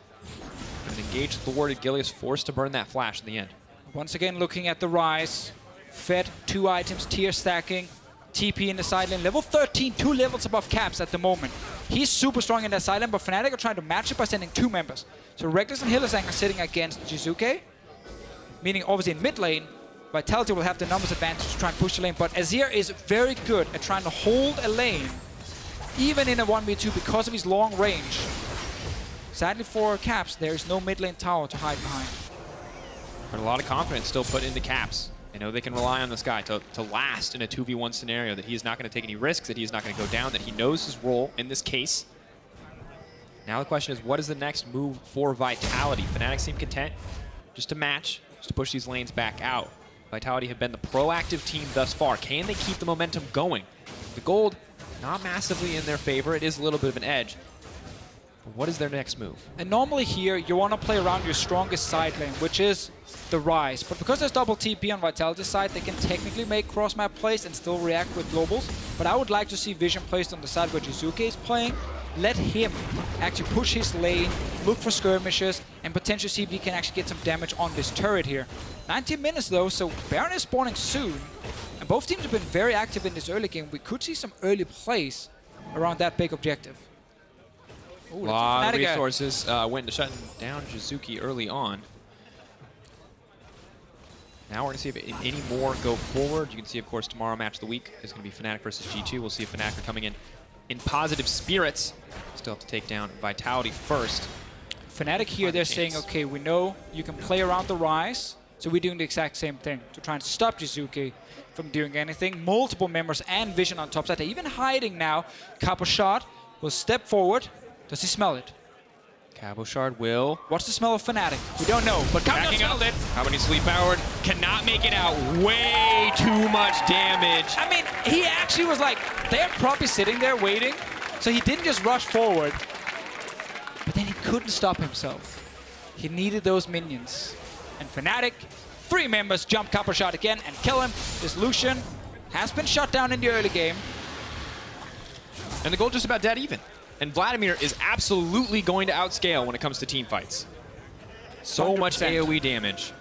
And engage thwarted, Gilius forced to burn that flash in the end. Once again, looking at the Ryze. Fed 2 items, tier stacking. TP in the side lane. Level 13, 2 levels above Caps at the moment. He's super strong in that side lane, but Fnatic are trying to match it by sending 2 members. So Rekkles and Hylissang are sitting against Jiizuké. Meaning, obviously, in mid lane, Vitality will have the numbers advantage to try and push the lane. But Azir is very good at trying to hold a lane, even in a 1v2, because of his long range. Sadly for Caps, there is no mid lane tower to hide behind. But a lot of confidence still put into Caps. They know they can rely on this guy to last in a 2v1 scenario, that he is not going to take any risks, that he is not going to go down, that he knows his role in this case. Now the question is, what is the next move for Vitality? Fnatic seem content just to match, just to push these lanes back out. Vitality have been the proactive team thus far. Can they keep the momentum going? The gold, not massively in their favor. It is a little bit of an edge. But what is their next move? And normally here, you want to play around your strongest side lane, which is the Ryze. But because there's double TP on Vitality's side, they can technically make cross-map plays and still react with globals. But I would like to see vision placed on the side where Jiizuké is playing. Let him actually push his lane, look for skirmishes, and potentially see if he can actually get some damage on this turret here. 19 minutes though, so Baron is spawning soon. And both teams have been very active in this early game. We could see some early plays around that big objective. Ooh, a lot of resources went to shutting down Jiizuké early on. Now we're going to see if any more go forward. You can see, of course, tomorrow match of the week is going to be Fnatic versus G2. We'll see if Fnatic are coming in positive spirits. Still have to take down Vitality first. Fnatic here, they're saying, okay, we know you can play around the Ryze, so we're doing the exact same thing to try and stop Jiizuké from doing anything. Multiple members and vision on top side. They're even hiding now. Cabochard will step forward. Does he smell it? Cabochard will. What's the smell of Fnatic? We don't know, but Cabochard smelled it. How many sleep powered? Cannot make it out. Way too much damage. I mean, he actually was like, they're probably sitting there waiting, so he didn't just rush forward. But then he couldn't stop himself. He needed those minions. And Fnatic, 3 members jump Cabochard again and kill him. This Lucian has been shut down in the early game. And the goal just about dead even. And Vladimir is absolutely going to outscale when it comes to team fights. So 100%. much AoE damage.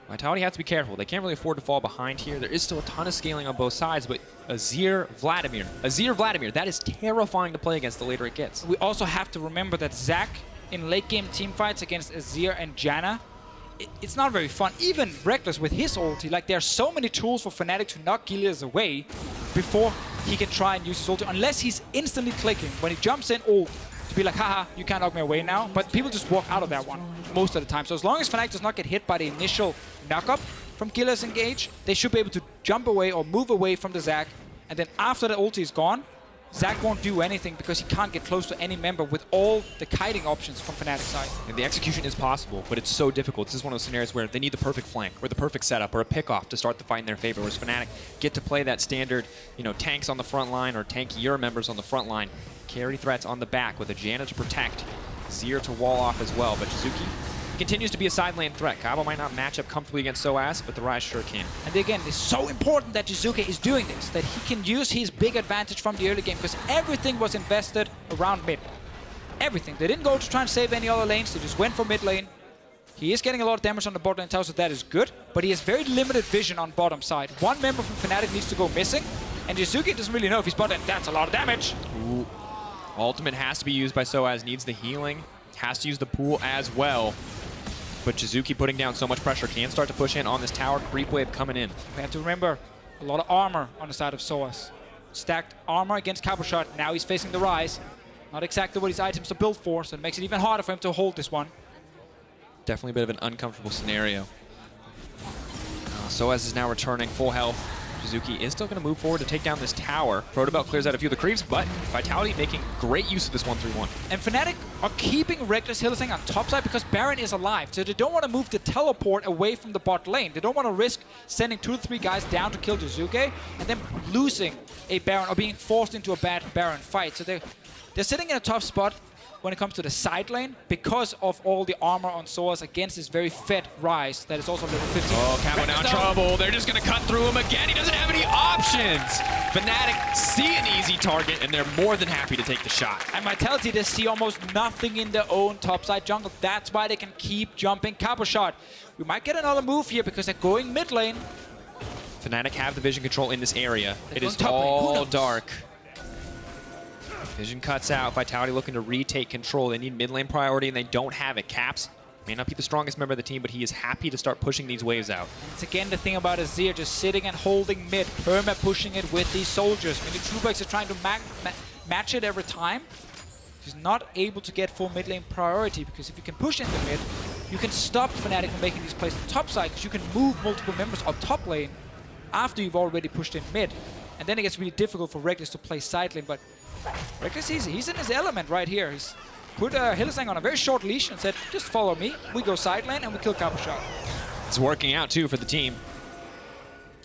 Vitality has to be careful. They can't really afford to fall behind here. There is still a ton of scaling on both sides, but Azir, Vladimir, that is terrifying to play against the later it gets. We also have to remember that Zac in late game team fights against Azir and Janna, it's not very fun. Even Rekkles with his ulti, like there are so many tools for Fnatic to knock Gilius away before he can try and use his ulti, unless he's instantly clicking. When he jumps in, ult, to be like, haha, you can't knock me away now. But people just walk out of that one most of the time. So as long as Fnatic does not get hit by the initial knock-up from Gilius engage, they should be able to jump away or move away from the Zac. And then after the ulti is gone, Zac won't do anything because he can't get close to any member with all the kiting options from Fnatic's side. And the execution is possible, but it's so difficult. This is one of those scenarios where they need the perfect flank or the perfect setup or a pick-off to start the fight in their favor, whereas Fnatic get to play that standard, tanks on the front line or tankier members on the front line. Carry threats on the back with a Janna to protect, Azir to wall off as well, but Jiizuké continues to be a side lane threat. Cabo might not match up comfortably against sOAZ, but the Ryze sure can. And again, it's so important that Jiizuké is doing this, that he can use his big advantage from the early game, because everything was invested around mid. Everything. They didn't go to try and save any other lanes, they just went for mid lane. He is getting a lot of damage on the bot lane tower, so that is good, but he has very limited vision on bottom side. One member from Fnatic needs to go missing, and Jiizuké doesn't really know if he's bot lane. That's a lot of damage. Ooh. Ultimate has to be used by sOAZ, needs the healing, has to use the pool as well. But Jiizuké putting down so much pressure can start to push in on this tower. Creep wave coming in. We have to remember, a lot of armor on the side of sOAZ. Stacked armor against Cabochard. Now he's facing the Ryze. Not exactly what his items are built for, so it makes it even harder for him to hold this one. Definitely a bit of an uncomfortable scenario. sOAZ is now returning full health. Jiizuké is still going to move forward to take down this tower. Protobelt clears out a few of the creeps, but Vitality making great use of this 1-3-1. And Fnatic are keeping Rekkles Hylissang on top side because Baron is alive. So they don't want to move the teleport away from the bot lane. They don't want to risk sending 2 to 3 guys down to kill Jiizuké and then losing a Baron or being forced into a bad Baron fight. So they're sitting in a tough spot when it comes to the side lane because of all the armor on sOAZ against this very fed Ryze that is also level 15. Oh, Cabo now in trouble. They're just going to cut through him again. He doesn't have any options. Fnatic see an easy target, and they're more than happy to take the shot. And Vitality, they see almost nothing in their own topside jungle. That's why they can keep jumping Cabochard. We might get another move here because they're going mid lane. Fnatic have the vision control in this area. They're It is going top lane. Who all knows? dark. Vision cuts out. Vitality looking to retake control. They need mid lane priority, and they don't have it. Caps may not be the strongest member of the team, but he is happy to start pushing these waves out. It's again the thing about Azir, just sitting and holding mid, perma pushing it with these soldiers. Minitroupax is trying to match it every time. He's not able to get full mid lane priority, because if you can push into mid, you can stop Fnatic from making these plays on top side, because you can move multiple members up top lane after you've already pushed in mid. And then it gets really difficult for Rekkles to play side lane, but Rekkles, he's in his element right here. He's put Hylissang on a very short leash and said, just follow me. We go side lane and we kill Cabochard. It's working out too for the team.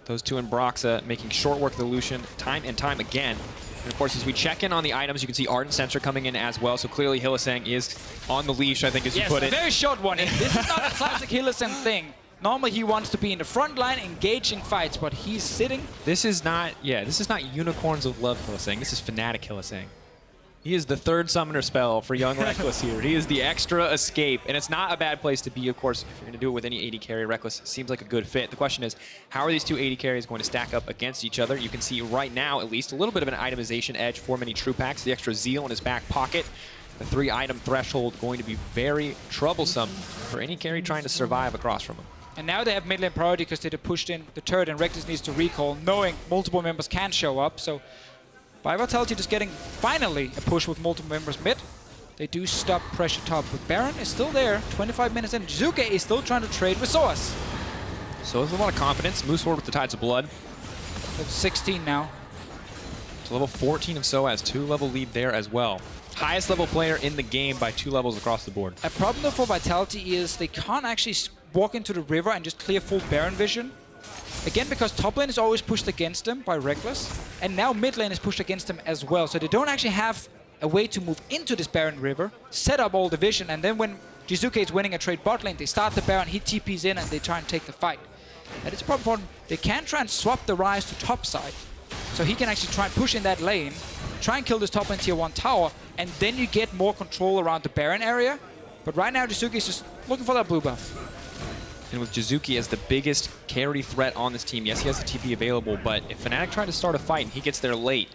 Those two in Broxah making short work of the Lucian time and time again. And of course, as we check in on the items, you can see Ardent Sensor coming in as well. So clearly Hylissang is on the leash, I think, as you put it. Yes, a very short one. This is not a classic Hylissang thing. Normally he wants to be in the front line engaging fights, but he's sitting. This is not Unicorns of Love Hylissang. This is Fnatic Hylissang. He is the third summoner spell for young Rekkles here. He is the extra escape, and it's not a bad place to be, of course. If you're going to do it with any AD carry, Rekkles seems like a good fit. The question is, how are these two AD carries going to stack up against each other? You can see right now, at least, a little bit of an itemization edge for Minitroupax. The extra Zeal in his back pocket. The 3-item threshold going to be very troublesome for any carry trying to survive across from him. And now they have mid lane priority because they pushed in the turret, and Rekkles needs to recall, knowing multiple members can show up. So by Vitality just getting finally a push with multiple members mid, they do stop pressure top. But Baron is still there, 25 minutes in. Jiizuké is still trying to trade with sOAZ. So there's a lot of confidence. Moves forward with the Tides of Blood. Level 16 now. To level 14 of sOAZ, 2-level lead there as well. Highest level player in the game by 2 levels across the board. A problem though for Vitality is they can't actually walk into the river and just clear full Baron vision. Again, because top lane is always pushed against them by Rekkles, and now mid lane is pushed against them as well. So they don't actually have a way to move into this Baron river, set up all the vision, and then when Jiizuké is winning a trade bot lane, they start the Baron, he TPs in, and they try and take the fight. And it's a problem for them. They can try and swap the Ryze to top side, so he can actually try and push in that lane, try and kill this top lane tier 1 tower, and then you get more control around the Baron area. But right now, Jiizuké is just looking for that blue buff. And with Jiizuké as the biggest carry threat on this team, yes, he has the TP available, but if Fnatic try to start a fight and he gets there late,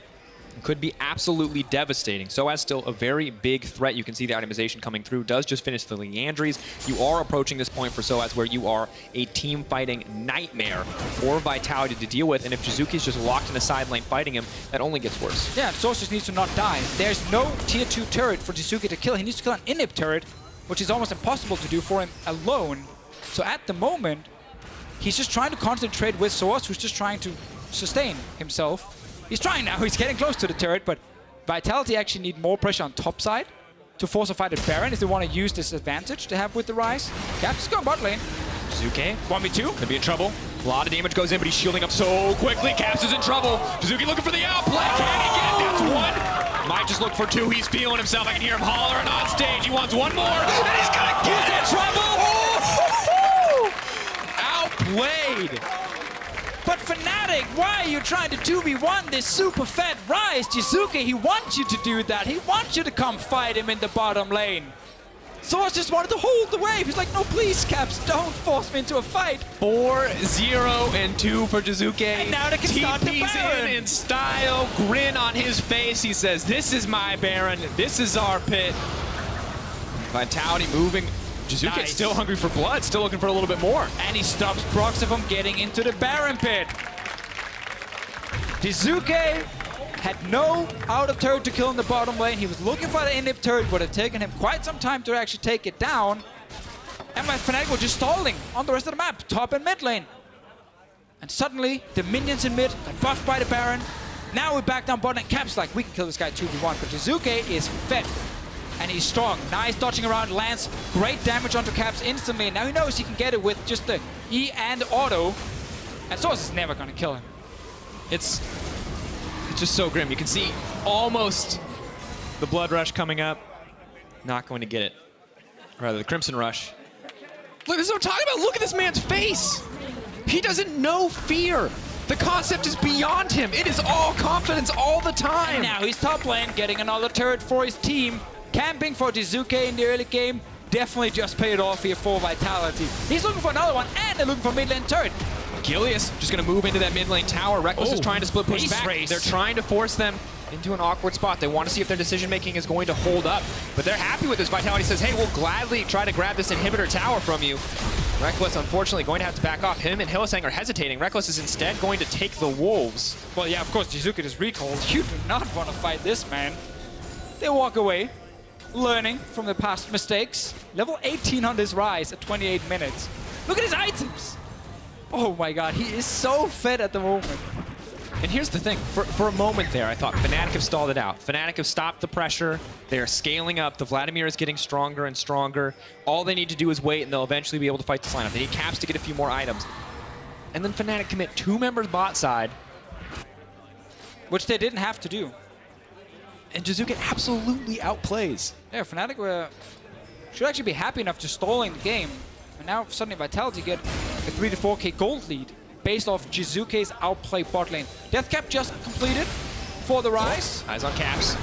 could be absolutely devastating. sOAZ still a very big threat. You can see the itemization coming through. Does just finish the Leandries. You are approaching this point for sOAZ where you are a team fighting nightmare for Vitality to deal with. And if Jiizuké's just locked in a side lane fighting him, that only gets worse. Yeah, sOAZ just needs to not die. There's no tier 2 turret for Jiizuké to kill. He needs to kill an inhib turret, which is almost impossible to do for him alone. So at the moment, he's just trying to concentrate with sOAZ, who's just trying to sustain himself. He's trying now, he's getting close to the turret, but Vitality actually need more pressure on top side to force a fight at Baron if they want to use this advantage they have with the Ryze. Caps is going bot lane. Jiizuké, 1v2. could be in trouble. A lot of damage goes in, but he's shielding up so quickly. Caps is in trouble. Jiizuké looking for the outplay. Can he get it? That's one. Might just look for two. He's feeling himself. I can hear him hollering on stage. He wants one more, and he's gonna get it. Trouble. Outplayed. But Fnatic, why are you trying to 2v1 this super fat Ryze? Jiizuké, he wants you to do that. He wants you to come fight him in the bottom lane. sOAZ just wanted to hold the wave. He's like, no, please, Caps, don't force me into a fight. 4-0-2 for Jiizuké. And now they can start the Baron. in style, grin on his face. He says, this is my Baron. This is our pit. Vitality moving. Jiizuké Nice. still hungry for blood, still looking for a little bit more. And he stops Broxah from getting into the Baron pit. Jiizuké had no outer turret to kill in the bottom lane. He was looking for the inhib turret. Would have taken him quite some time to actually take it down. And Fnatic were just stalling on the rest of the map, top and mid lane. And suddenly, the minions in mid got buffed by the Baron. Now we're back down bot lane. Caps like, we can kill this guy 2v1. But Jiizuké is fed. And he's strong. Nice dodging around, lands great damage onto Caps instantly. Now he knows he can get it with just the E and auto. And sOAZ is never gonna kill him. It's just so grim. You can see almost the blood rush coming up. Not going to get it. Rather, the Crimson Rush. Look, this is what I'm talking about. Look at this man's face. He doesn't know fear. The concept is beyond him. It is all confidence all the time. And now he's top lane, getting another turret for his team. Camping for Jiizuké in the early game. Definitely just paid off here for Vitality. He's looking for another one, and they're looking for mid lane turret. Gilius just going to move into that mid lane tower. Rekkles is trying to split push back. Race. They're trying to force them into an awkward spot. They want to see if their decision making is going to hold up. But they're happy with this. Vitality says, hey, we'll gladly try to grab this inhibitor tower from you. Rekkles, unfortunately, going to have to back off. Him and Hylissang are hesitating. Rekkles is instead going to take the wolves. Well, yeah, of course, Jiizuké just recalled. You do not want to fight this man. They walk away, learning from the past mistakes. Level 18 on this Ryze at 28 minutes. Look at his items. Oh my god, he is so fed at the moment. And here's the thing, for a moment there, I thought Fnatic have stalled it out. Fnatic have stopped the pressure. They are scaling up. The Vladimir is getting stronger and stronger. All they need to do is wait, and they'll eventually be able to fight this lineup. They need Caps to get a few more items. And then Fnatic commit 2 members bot side. Which they didn't have to do. And Jiizuké absolutely outplays. Yeah, Fnatic should actually be happy enough to stalling the game. And now suddenly Vitality get a 3 to 4k gold lead based off Jiizuké's outplay bot lane. Death cap just completed for the Ryze. Eyes on Caps.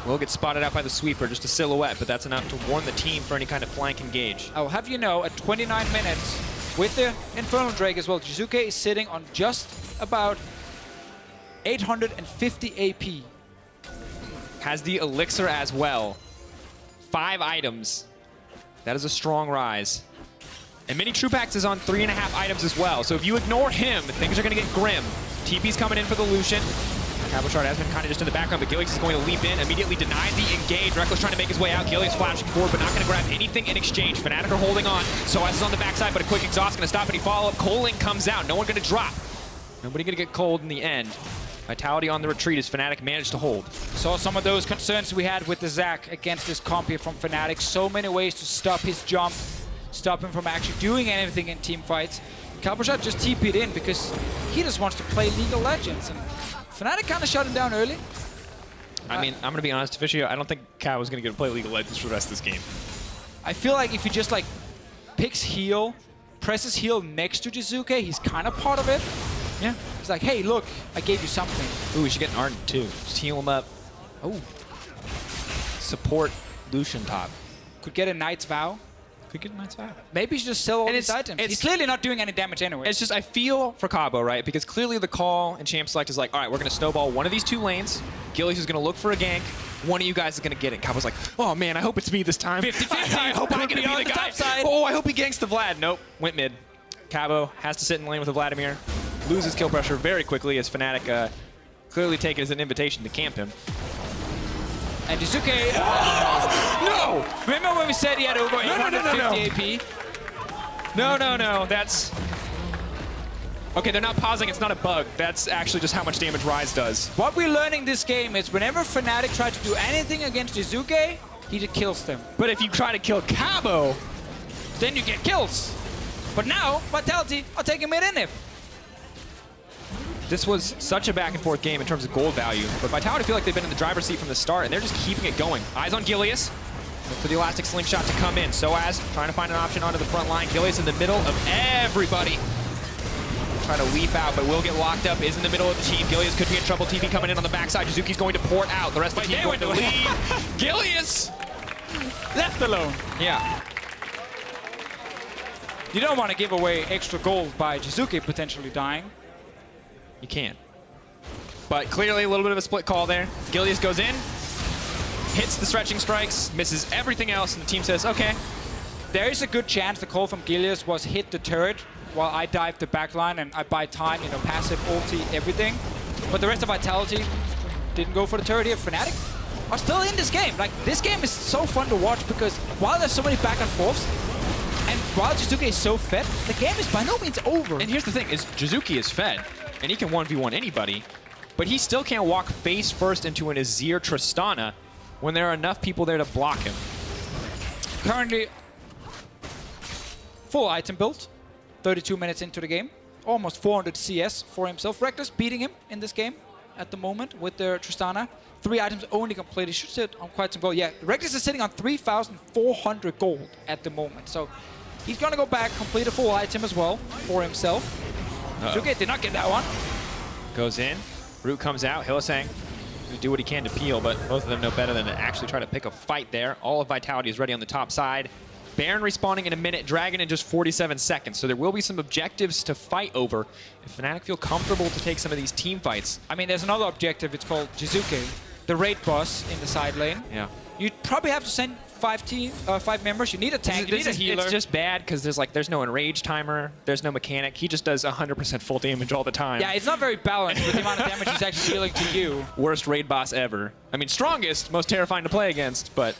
Will get spotted out by the sweeper, just a silhouette, but that's enough to warn the team for any kind of flank engage. I'll have you know, at 29 minutes, with the Infernal Drake as well, Jiizuké is sitting on just about 850 AP. Has the elixir as well. 5 items. That is a strong Ryze. And Minitroupax is on 3.5 items as well. So if you ignore him, things are going to get grim. TP's coming in for the Lucian. Cabochard has been kind of just in the background, but Gilius is going to leap in, immediately denied the engage. Rekkles trying to make his way out. Gilius flashing forward, but not going to grab anything in exchange. Fnatic are holding on. sOAZ is on the backside, but a quick exhaust going to stop any follow-up. Coling comes out. No one going to drop. Nobody going to get cold in the end. Vitality on the retreat as Fnatic managed to hold. Saw some of those concerns we had with the Zac against this comp here from Fnatic. So many ways to stop his jump, stop him from actually doing anything in team fights. Cabochard just TP'd in because he just wants to play League of Legends. And Fnatic kind of shut him down early. I mean, I'm going to be honest, Deficio, I don't think Cab was going to get to play League of Legends for the rest of this game. I feel like if he just like picks heal, presses heal next to Jiizuké, he's kind of part of it. Yeah. He's like, hey, look, I gave you something. Ooh, we should get an Ardent too. Just heal him up. Oh, Support Lucian top. could get a Knight's Vow. Could get a nice fight. Maybe he should just sell all And these items. it's- He's clearly not doing any damage anyway. It's just, I feel for Cabo, right? Because clearly the call and champ select is like, all right, we're going to snowball one of these two lanes. Gilius is going to look for a gank. One of you guys is going to get it. Cabo's like, oh man, I hope it's me this time. 50-50. I hope I'm going to be the guy. top side. Oh, I hope he ganks the Vlad. Nope, went mid. Cabo has to sit in lane with the Vladimir. Loses kill pressure very quickly as Fnatic clearly take it as an invitation to camp him. And Jiizuké... No! Remember when we said he had over 850 AP? No, that's... Okay, they're not pausing, it's not a bug. That's actually just how much damage Ryze does. What we're learning this game is whenever Fnatic tries to do anything against Jiizuké, he just kills them. But if you try to kill Cabo, Then you get kills. But now, Vitality are taking mid inhib. this was such a back and forth game in terms of gold value. But Vitality feel like they've been in the driver's seat from the start, and they're just keeping it going. Eyes on Gilius. Look for the elastic slingshot to come in. sOAZ trying to find an option onto the front line. Gilius in the middle of everybody. Trying to leap out, but will get locked up. Is in the middle of the team. Gilius could be in trouble. TP coming in on the backside. Jiizuké's going to port out. The rest of the team going to lead. Gilius Left alone. Yeah. You don't want to give away extra gold by Jiizuké potentially dying. You can. But clearly a little bit of a split call there. Gilius goes in, hits the stretching strikes, misses everything else, and the team says, okay. There is a good chance the call from Gilius was hit the turret while I dive the backline and I buy time, you know, passive, ulti, everything. But the rest of Vitality didn't go for the turret here. Fnatic are still in this game. Like, this game is so fun to watch because while there's so many back and forths, and while Jiizuké is so fed, the game is by no means over. And here's the thing, is Jiizuké is fed, and he can 1v1 anybody, but he still can't walk face first into an Azir Tristana when there are enough people there to block him. Currently, full item build, 32 minutes into the game. Almost 400 CS for himself. Rekkles beating him in this game at the moment with their Tristana. 3 items only completed. Should sit on quite some gold. Yeah, Rekkles is sitting on 3,400 gold at the moment. So he's going to go back, complete a full item as well for himself. Jiizuké did not get that one. Goes in, Root comes out, Hylissang gonna do what he can to peel, but both of them know better than to actually try to pick a fight there. All of Vitality is ready on the top side. Baron respawning in a minute, Dragon in just 47 seconds. So there will be some objectives to fight over if Fnatic feel comfortable to take some of these team fights. I mean, there's another objective. It's called Jiizuké, the raid boss in the side lane. Yeah. You'd probably have to send 5 members. You need a tank, you need a healer. It's just bad because there's no enrage timer, there's no mechanic. He just does 100% full damage all the time. Yeah, it's not very balanced with the amount of damage he's actually dealing to you. Worst raid boss ever. I mean, strongest, most terrifying to play against, but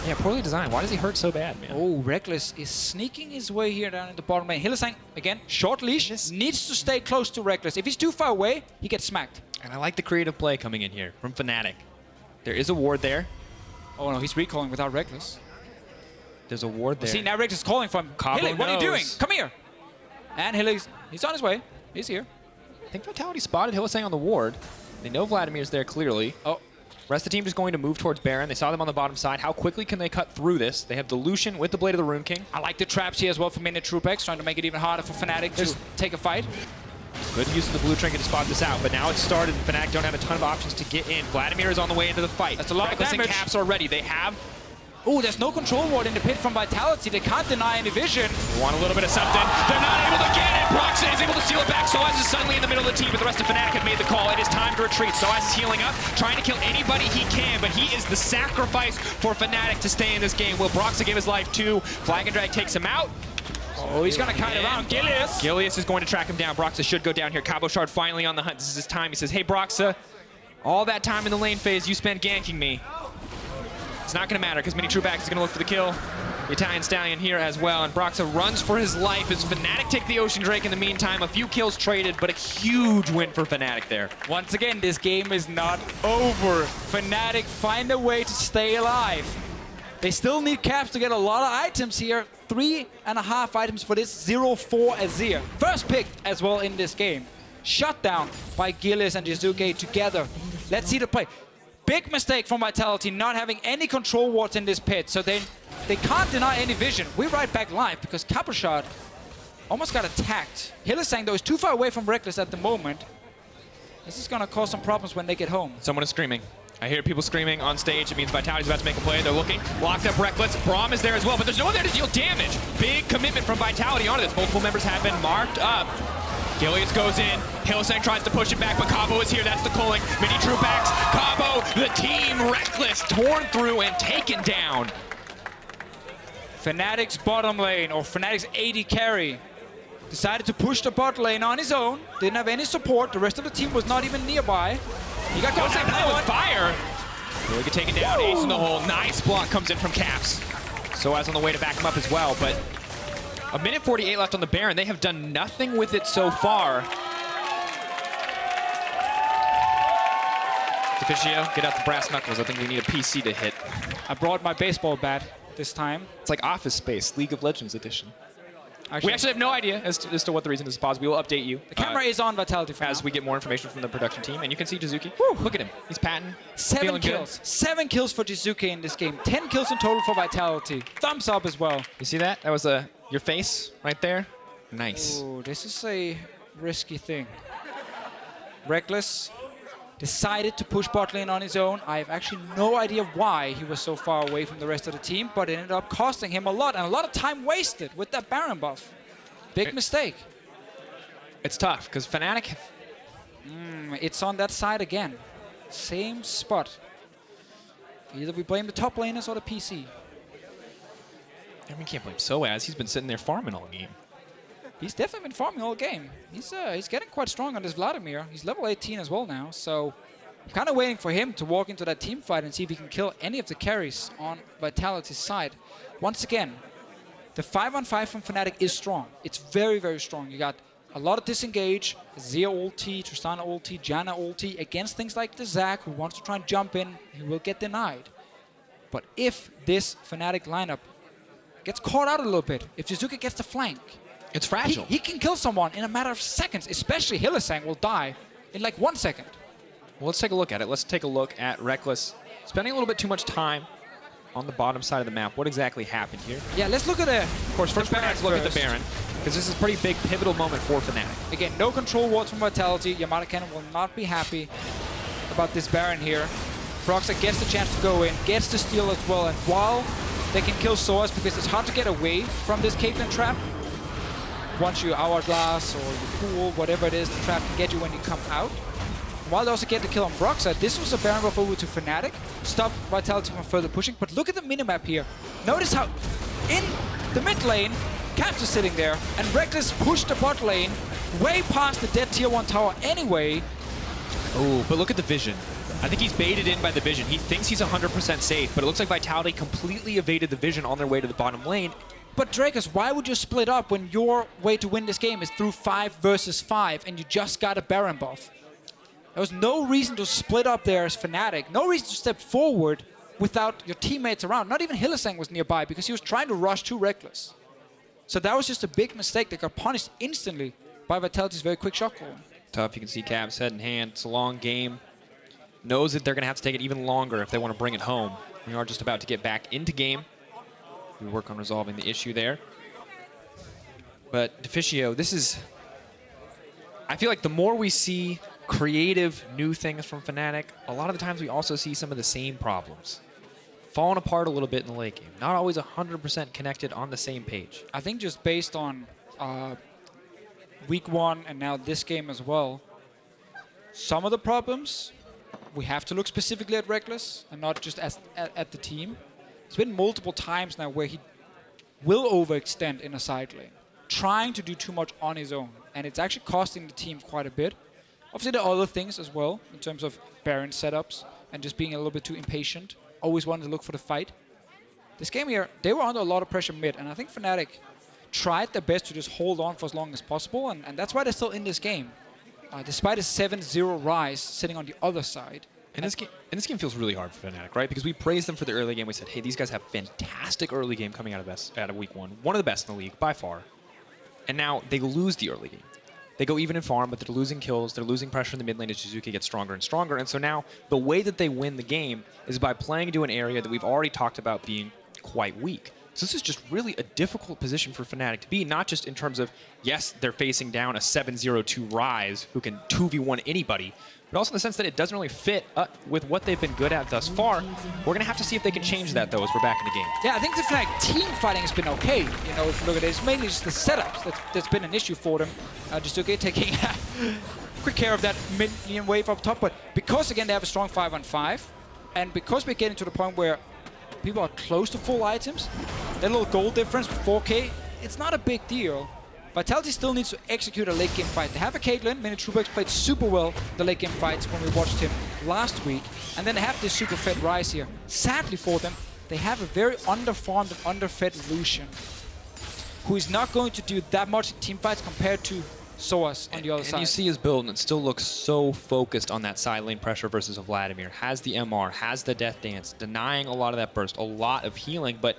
yeah, poorly designed. Why does he hurt so bad, man? Oh, Rekkles is sneaking his way here down in the bottom lane. Hylissang, again, short leash, needs to stay close to Rekkles. If he's too far away, he gets smacked. And I like the creative play coming in here from Fnatic. There is a ward there. Oh no, he's recalling without Rekkles. There's a ward there. See, now Rekkles is calling for him. Cabo Hilly, what are you knows. doing? Come here. And Hilly's, he's on his way. He's here. I think Vitality spotted Hylissang on the ward. They know Vladimir's there clearly. Oh. Rest of the team is going to move towards Baron. They saw them on the bottom side. How quickly can they cut through this? They have the Lucian with the Blade of the Rune King. I like the traps here as well for Minitroupax, trying to make it even harder for Fnatic to take a fight. Good use of the blue trinket to spot this out, but now it's started. Fnatic don't have a ton of options to get in. Vladimir is on the way into the fight. That's a lot of Rekkles and damage. Caps are ready. They have... Oh, there's no control ward in the pit from Vitality. They can't deny any vision. They want a little bit of something. They're not able to get it. Broxah is able to steal it back. sOAZ is suddenly in the middle of the team, but the rest of Fnatic have made the call. It is time to retreat. sOAZ is healing up, trying to kill anybody he can, but he is the sacrifice for Fnatic to stay in this game. Will Broxah give his life too? Flag and Drag takes him out. Oh, he's gonna kite around. Gilius. Gilius is going to track him down. Broxah should go down here. Cabochard finally on the hunt. This is his time. He says, hey, Broxah, all that time in the lane phase you spent ganking me. It's not going to matter because Minitroupax is going to look for the kill. The Italian Stallion here as well, and Broxah runs for his life as Fnatic take the Ocean Drake in the meantime. A few kills traded, but a huge win for Fnatic there. Once again, this game is not over. Fnatic find a way to stay alive. They still need Caps to get a lot of items here. 3.5 items for this 0-4 Azir. First pick as well in this game. Shut down by Gilius and Jiizuké together. Let's see the play. Big mistake from Vitality not having any control wards in this pit, so they can't deny any vision. We're right back live because Cabochard almost got attacked. Hylissang, though, is too far away from Rekkles at the moment. This is going to cause some problems when they get home. Someone is screaming. I hear people screaming on stage. It means Vitality's about to make a play. They're looking. Locked up Rekkles. Braum is there as well, but there's no one there to deal damage. Big commitment from Vitality onto this. Multiple members have been marked up. Gilius goes in. Hylissang tries to push it back, but Cabo is here. That's the calling. Minitroupax. Cabo, the team. Rekkles torn through and taken down. Fnatic's bottom lane, or Fnatic's AD carry, decided to push the bot lane on his own. Didn't have any support. The rest of the team was not even nearby. He got caught with fire. Really get taken down. Ace in the hole. Nice block comes in from Caps. sOAZ on the way to back him up as well, but a minute 48 left on the Baron. They have done nothing with it so far. Deficio, get out the brass knuckles. I think we need a PC to hit. I brought my baseball bat this time. It's like Office Space, League of Legends edition. Actually, We actually have no idea as to what the reason this is paused. We will update you. the camera is on Vitality for as now. we get more information from the production team. And you can see Jiizuké. Look at him. He's patting. 7 feeling kills. good. 7 kills for Jiizuké in this game. 10 kills in total for Vitality. Thumbs up as well. You see that? That was your face right there. Nice. Oh, this is a risky thing. Rekkles decided to push bot lane on his own. I have actually no idea why he was so far away from the rest of the team, but it ended up costing him a lot, and a lot of time wasted with that Baron buff. Big mistake. It's tough because Fnatic. It's on that side again. Same spot. Either we blame the top laners or the PC. I mean, can't blame sOAZ. He's been sitting there farming all game. He's definitely been farming all game. He's getting quite strong on this Vladimir. He's level 18 as well now, so I'm kind of waiting for him to walk into that team fight and see if he can kill any of the carries on Vitality's side. Once again, the 5-on-5 from Fnatic is strong. It's very, very strong. You got a lot of disengage, Azir ulti, Tristana ulti, Janna ulti, against things like the Zac, who wants to try and jump in, he will get denied. But if this Fnatic lineup gets caught out a little bit, if Jiizuké gets the flank, It's fragile. he can kill someone in a matter of seconds, especially Hylissang will die in like 1 second. Well, let's take a look at it. Let's take a look at Rekkles spending a little bit too much time on the bottom side of the map. What exactly happened here? Yeah, let's look at it. Of course, first let's look at the Baron, because this is a pretty big pivotal moment for Fnatic. Again, no control wards from Vitality. Yamada Cannon will not be happy about this Baron here. Broxah gets the chance to go in, gets the steal as well, and while they can kill sOAZ, because it's hard to get away from this Caitlyn trap, once you hourglass or you pool, whatever it is, the trap can get you when you come out. While they also get the kill on Broxah, this was a Baron buff over to Fnatic, stopped Vitality from further pushing, but look at the minimap here. Notice how in the mid lane, Caps is sitting there, and Rekkles pushed the bot lane way past the dead tier 1 tower anyway. Oh, but look at the vision. I think he's baited in by the vision. He thinks he's 100% safe, but it looks like Vitality completely evaded the vision on their way to the bottom lane. But Drakos, why would you split up when your way to win this game is through 5 versus 5 and you just got a Baron buff? There was no reason to split up there as Fnatic. No reason to step forward without your teammates around. Not even Hylissang was nearby because he was trying to rush to Rekkles. So that was just a big mistake that got punished instantly by Vitality's very quick shot call. Tough. You can see Caps head in hand. It's a long game. Knows that they're going to have to take it even longer if they want to bring it home. We are just about to get back into game. We work on resolving the issue there. But Deficio, this is... I feel like the more we see creative new things from Fnatic, a lot of the times we also see some of the same problems. Falling apart a little bit in the late game. Not always 100% connected on the same page. I think just based on week 1 and now this game as well, some of the problems, we have to look specifically at Rekkles and not just at the team. It's been multiple times now where he will overextend in a side lane, trying to do too much on his own, and it's actually costing the team quite a bit. Obviously, there are other things as well in terms of Baron setups and just being a little bit too impatient, always wanting to look for the fight. This game here, they were under a lot of pressure mid, and I think Fnatic tried their best to just hold on for as long as possible, and that's why they're still in this game. Despite a 7-0 Ryze sitting on the other side. And this game feels really hard for Fnatic, right? Because we praised them for the early game. We said, hey, these guys have fantastic early game coming out of week 1. One of the best in the league, by far. And now they lose the early game. They go even in farm, but they're losing kills. They're losing pressure in the mid lane as Jiizuké gets stronger and stronger. And so now the way that they win the game is by playing into an area that we've already talked about being quite weak. So this is just really a difficult position for Fnatic to be, not just in terms of, yes, they're facing down a 7-0-2 Ryze who can 2v1 anybody, but also in the sense that it doesn't really fit up with what they've been good at thus far. We're going to have to see if they can change that, though, as we're back in the game. Yeah, I think the Fnatic team fighting has been okay. You know, if you look at it, it's mainly just the setups that's been an issue for them. Jiizuké taking quick care of that mid-lane wave up top, but because, again, they have a strong 5-on-5, and because we're getting to the point where people are close to full items, that little gold difference with 4K, it's not a big deal. Vitality still needs to execute a late game fight. They have a Caitlyn. Minitroupax played super well the late game fights when we watched him last week. And then they have this super fed Ryze here. Sadly for them, they have a very underfarmed and underfed Lucian, who is not going to do that much in team fights compared to sOAZ on the other side. And you see his build, and it still looks so focused on that side lane pressure versus a Vladimir. Has the MR, has the Death Dance, denying a lot of that burst, a lot of healing, but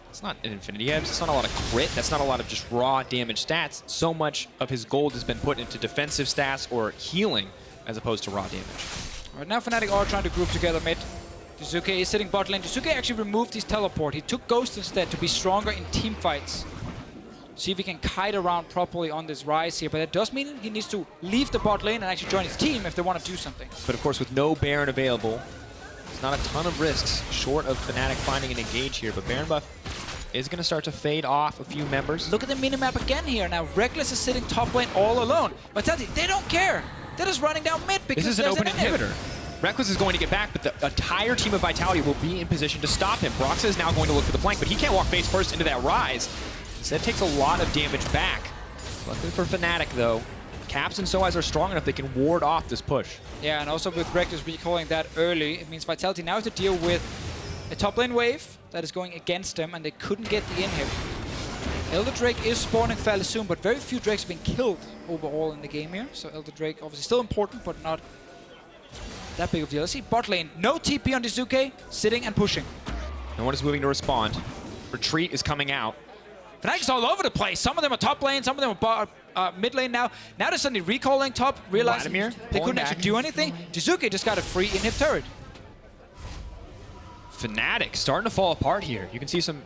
it's not an Infinity Edge, it's not a lot of crit, that's not a lot of just raw damage stats. So much of his gold has been put into defensive stats or healing as opposed to raw damage. All right, now Fnatic are trying to group together mid. Jiizuké is sitting bot lane. Jiizuké actually removed his teleport. He took Ghost instead to be stronger in team fights. See if he can kite around properly on this Ryze here, but that does mean he needs to leave the bot lane and actually join his team if they want to do something. But of course, with no Baron available, there's not a ton of risks short of Fnatic finding an engage here, but Baron buff is going to start to fade off a few members. Look at the minimap again here. Now Rekkles is sitting top lane all alone. But they don't care. They're just running down mid because this is an open inhibitor. Rekkles is going to get back, but the entire team of Vitality will be in position to stop him. Broxah is now going to look for the flank, but he can't walk face first into that Ryze. Instead, takes a lot of damage back. Luckily for Fnatic, though, Caps and sOAZ are strong enough they can ward off this push. Yeah, and also with Rekkles recalling that early, it means Vitality now has to deal with a top lane wave that is going against them, and they couldn't get the inhib. Elder Drake is spawning fairly soon, but very few Drakes have been killed overall in the game here. So Elder Drake obviously still important, but not that big of a deal. Let's see bot lane. No TP on Jiizuké, sitting and pushing. No one is moving to respond. Retreat is coming out. Fnatic's all over the place. Some of them are top lane, some of them are mid lane now. Now they're suddenly recalling top, realizing Vladimir they couldn't actually do anything. Jiizuké just got a free inhib turret. Fnatic starting to fall apart here. You can see some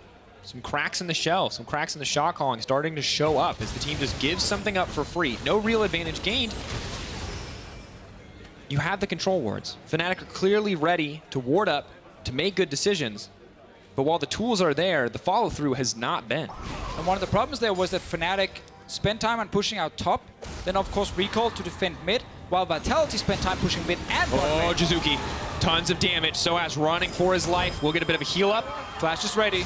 cracks in the shell, some cracks in the shot calling starting to show up as the team just gives something up for free. No real advantage gained. You have the control wards. Fnatic are clearly ready to ward up, to make good decisions. But while the tools are there, the follow-through has not been. And one of the problems there was that Fnatic spent time on pushing out top, then of course recalled to defend mid, while Vitality spent time pushing mid and bot lane. Oh, Jiizuké, tons of damage. sOAZ running for his life. We'll get a bit of a heal up. Flash is ready.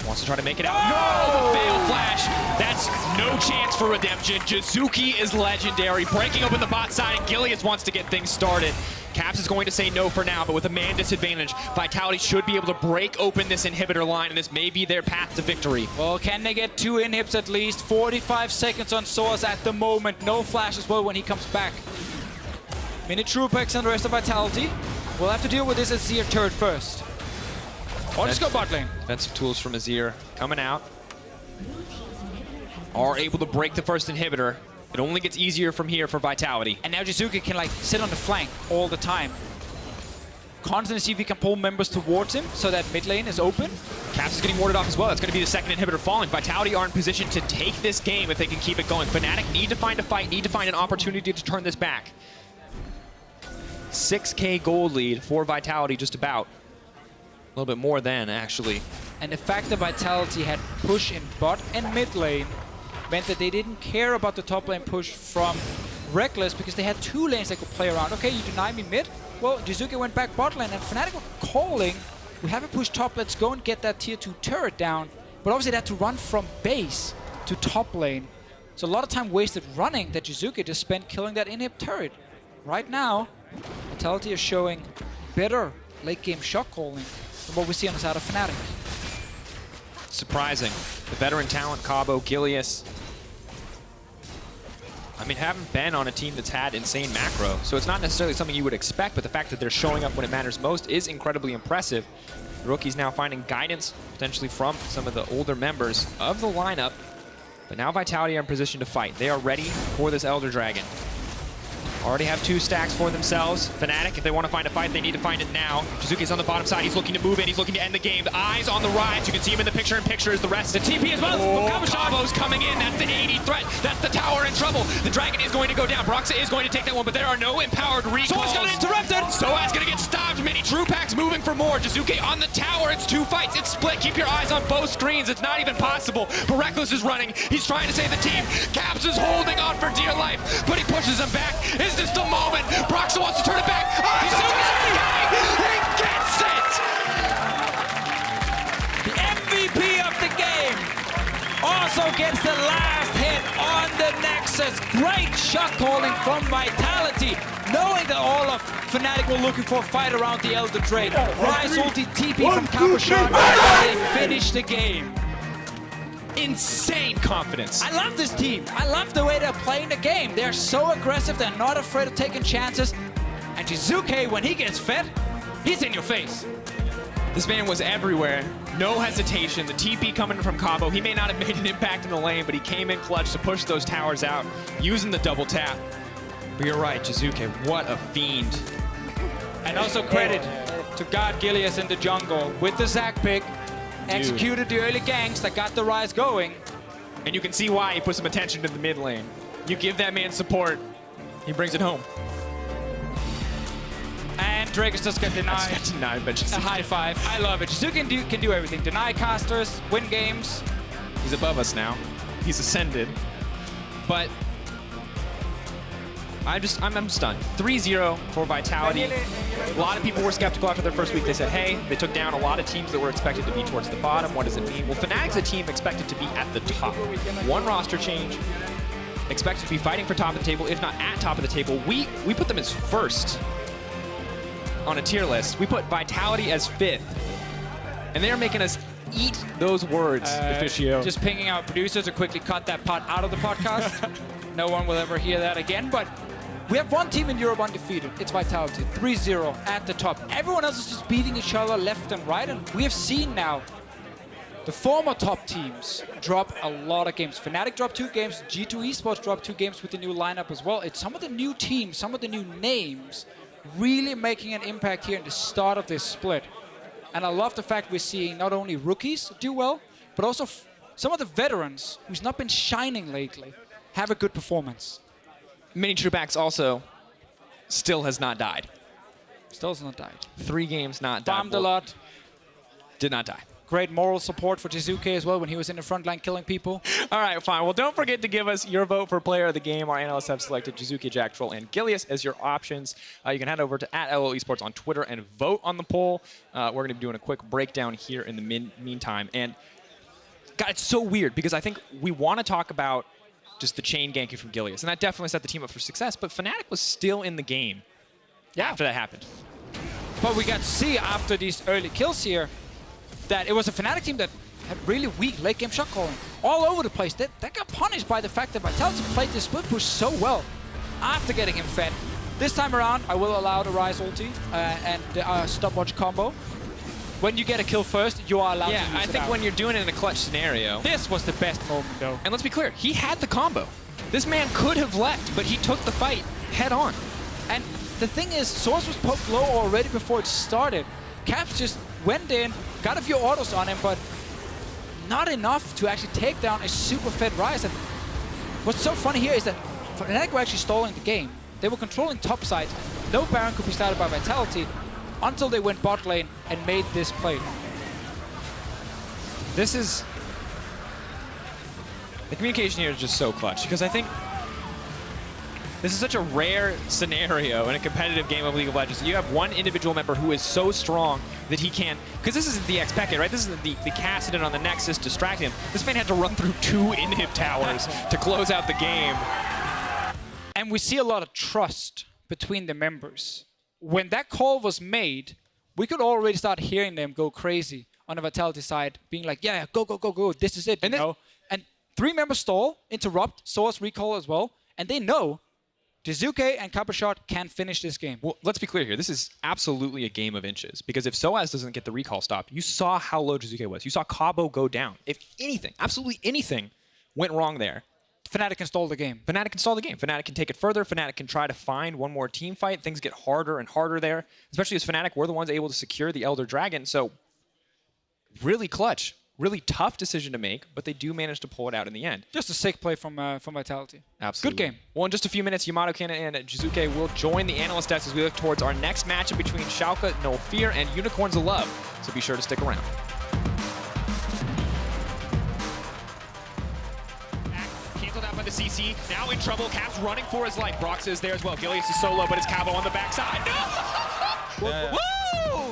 Wants to try to make it out. No, the fail flash. That's no chance for redemption. Jiizuké is legendary, breaking open the bot side, and Gilius wants to get things started. Caps is going to say no for now, but with a man disadvantage, Vitality should be able to break open this inhibitor line, and this may be their path to victory. Well, can they get 2 inhibs at least? 45 seconds on sOAZ at the moment. No flash as well when he comes back. Minitroupax and the rest of Vitality will have to deal with this Azir turret first. Or just go bot lane. Defensive tools from Azir coming out. Are able to break the first inhibitor. It only gets easier from here for Vitality. And now Jiizuké can like sit on the flank all the time. Constantly see if he can pull members towards him so that mid lane is open. Caps is getting warded off as well. That's going to be the second inhibitor falling. Vitality are in position to take this game if they can keep it going. Fnatic need to find a fight, need to find an opportunity to turn this back. 6K gold lead for Vitality just about. A little bit more than, actually. And the fact that Vitality had push in bot and mid lane meant that they didn't care about the top lane push from Rekkles because they had 2 lanes they could play around. Okay, you deny me mid? Well, Jiizuké went back bot lane, and Fnatic were calling, we haven't pushed top, let's go and get that tier 2 turret down. But obviously they had to run from base to top lane. So a lot of time wasted running that Jiizuké just spent killing that inhib turret. Right now, Vitality is showing better late game shot calling than what we see on the side of Fnatic. Surprising. The veteran talent, Cabo, Gilius. I mean, haven't been on a team that's had insane macro, so it's not necessarily something you would expect, but the fact that they're showing up when it matters most is incredibly impressive. The rookie's now finding guidance, potentially from some of the older members of the lineup, but now Vitality are in position to fight. They are ready for this Elder Dragon. Already have 2 stacks for themselves. Fnatic, if they want to find a fight, they need to find it now. Jiizuké's on the bottom side. He's looking to move in. He's looking to end the game. The eyes on the Ryze. You can see him in the picture is the rest. The TP as well. Cabo's coming in. That's the AD threat. That's the tower in trouble. The dragon is going to go down. Broxah is going to take that one, but there are no empowered recalls. sOAZ got interrupted. sOAZ going to get stopped. Minitroupax moving for more. Jiizuké on the tower. It's 2 fights. It's split. Keep your eyes on both screens. It's not even possible. But Rekkles is running. He's trying to save the team. Caps is holding on for dear life, but he pushes him back. Is this the moment? Broxah wants to turn it back. He gets it! The MVP of the game also gets the last hit on the Nexus. Great shot calling from Vitality, knowing that all of Fnatic were looking for a fight around the Elder Drake. Ryze ulti TP from Cabochard, they finish the game. Insane confidence. I love this team. I love the way they're playing the game. They're so aggressive. They're not afraid of taking chances. And Jiizuké, when he gets fed, he's in your face. This man was everywhere. No hesitation. The TP coming from Cabo. He may not have made an impact in the lane, but he came in clutch to push those towers out using the double tap. But you're right, Jiizuké, what a fiend. And also credit to God Gilius in the jungle with the Zac pick. Executed the early ganks that got the Ryze going. And you can see why he put some attention to the mid lane. You give that man support, he brings it home. And Drakos just got denied. Denied, but a high five. I love it. Jiizuké can do everything. Deny casters, win games. He's above us now. He's ascended. But I'm stunned. 3-0 for Vitality. A lot of people were skeptical after their first week. They said, hey, they took down a lot of teams that were expected to be towards the bottom. What does it mean? Well, Fnatic's a team expected to be at the top. 1 roster change. Expected to be fighting for top of the table, if not at top of the table. We put them as first on a tier list. We put Vitality as 5th. And they're making us eat those words, Deficio. Just pinging out producers to quickly cut that part out of the podcast. No one will ever hear that again, but we have 1 team in Europe undefeated. It's Vitality, 3-0 at the top. Everyone else is just beating each other left and right, and we have seen now the former top teams drop a lot of games. Fnatic dropped 2 games, G2 Esports dropped 2 games with the new lineup as well. It's some of the new teams, some of the new names really making an impact here in the start of this split. And I love the fact we're seeing not only rookies do well, but also some of the veterans who's not been shining lately have a good performance. Minitroupax also still has not died. Still has not died. 3 games not died. Bombed a lot. Did not die. Great moral support for Jiizuké as well when he was in the front line killing people. All right, fine. Well, don't forget to give us your vote for player of the game. Our analysts have selected Jiizuké, Jactroll, and Gilius as your options. You can head over to @LOL Esports on Twitter and vote on the poll. We're going to be doing a quick breakdown here in the meantime. And God, it's so weird because I think we want to talk about just the chain ganking from Gilius, and that definitely set the team up for success, but Fnatic was still in the game after that happened. But we got to see after these early kills here that it was a Fnatic team that had really weak late game shot calling all over the place. That got punished by the fact that Vitality played this split push so well after getting him fed. This time around, I will allow the Ryze ulti and the stopwatch combo. When you get a kill first, you are allowed to use it. Yeah, I think when you're doing it in a clutch scenario. This was the best moment, though. And let's be clear, he had the combo. This man could have left, but he took the fight head on. And the thing is, sOAZ was poked low already before it started. Caps just went in, got a few autos on him, but not enough to actually take down a super fed Ryze. And what's so funny here is that Fnatic were actually stalling the game. They were controlling top side. No Baron could be started by Vitality until they went bot lane and made this play. This is... The communication here is just so clutch, because I think this is such a rare scenario in a competitive game of League of Legends. You have one individual member who is so strong that he can... Because this isn't the expected, right? This is the Cassidon on the Nexus distracting him. This man had to run through 2 inhib towers to close out the game. And we see a lot of trust between the members. When that call was made, we could already start hearing them go crazy on the Vitality side, being like, yeah, go, go, go, go, this is it, you know? And 3 members stall, interrupt, sOAZ recall as well, and they know Jiizuké and Cabochard can finish this game. Well, let's be clear here. This is absolutely a game of inches, because if sOAZ doesn't get the recall stopped, you saw how low Jiizuké was. You saw Cabo go down. If anything, absolutely anything went wrong there, Fnatic can stall the game. Fnatic can stall the game. Fnatic can take it further. Fnatic can try to find one more team fight. Things get harder and harder there, especially as Fnatic were the ones able to secure the Elder Dragon. So really clutch, really tough decision to make, but they do manage to pull it out in the end. Just a sick play from Vitality. Absolutely. Good game. Oh, Well, in just a few minutes, Yamato Cannon and Jiizuké will join the Analyst desk as we look towards our next matchup between Schalke, No Fear, and Unicorns of Love. So be sure to stick around. Canceled out by the CC, now in trouble. Cap's running for his life. Broxah is there as well. Gilius is solo, but it's Cabo on the backside. No! Yeah. Woo!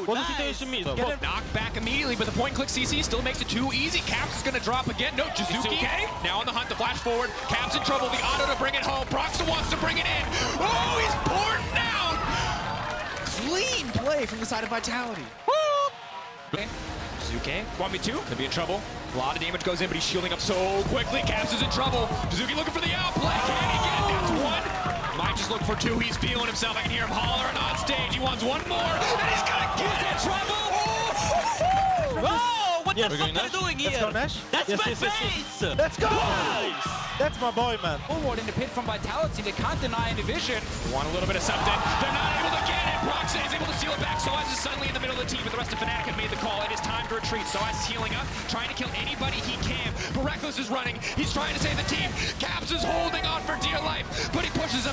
What's the situation mean? Get him. Knocked back immediately, but the point-and-click CC still makes it too easy. Caps is going to drop again. No, Jiizuké now on the hunt, the flash forward. Caps in trouble, the auto to bring it home. Broxah wants to bring it in. Oh, he's poured down! Clean play from the side of Vitality. Jiizuké, want me to? Could be in trouble. A lot of damage goes in, but he's shielding up so quickly. Caps is in trouble. Jiizuké looking for the outplay. Can he get it? That's one. Might just look for two. He's feeling himself. I can hear him hollering on stage. He wants one more, and he's gonna get in trouble. Oh, what Yeah, the fuck are you doing here? Let's go, Nash. That's Yes, my yes, yes, yes. face! Let's go! Nice! That's my boy, man. Forward in the pit from Vitality. They can't deny any vision. Want a little bit of something. They're not able to get it. Broxah is able to steal it back. sOAZ is suddenly in the middle of the team, but the rest of Fnatic have made the call. It is time to retreat. sOAZ is healing up, trying to kill anybody he can. But Rekkles is running. He's trying to save the team. Caps is holding on for dear life, but he pushes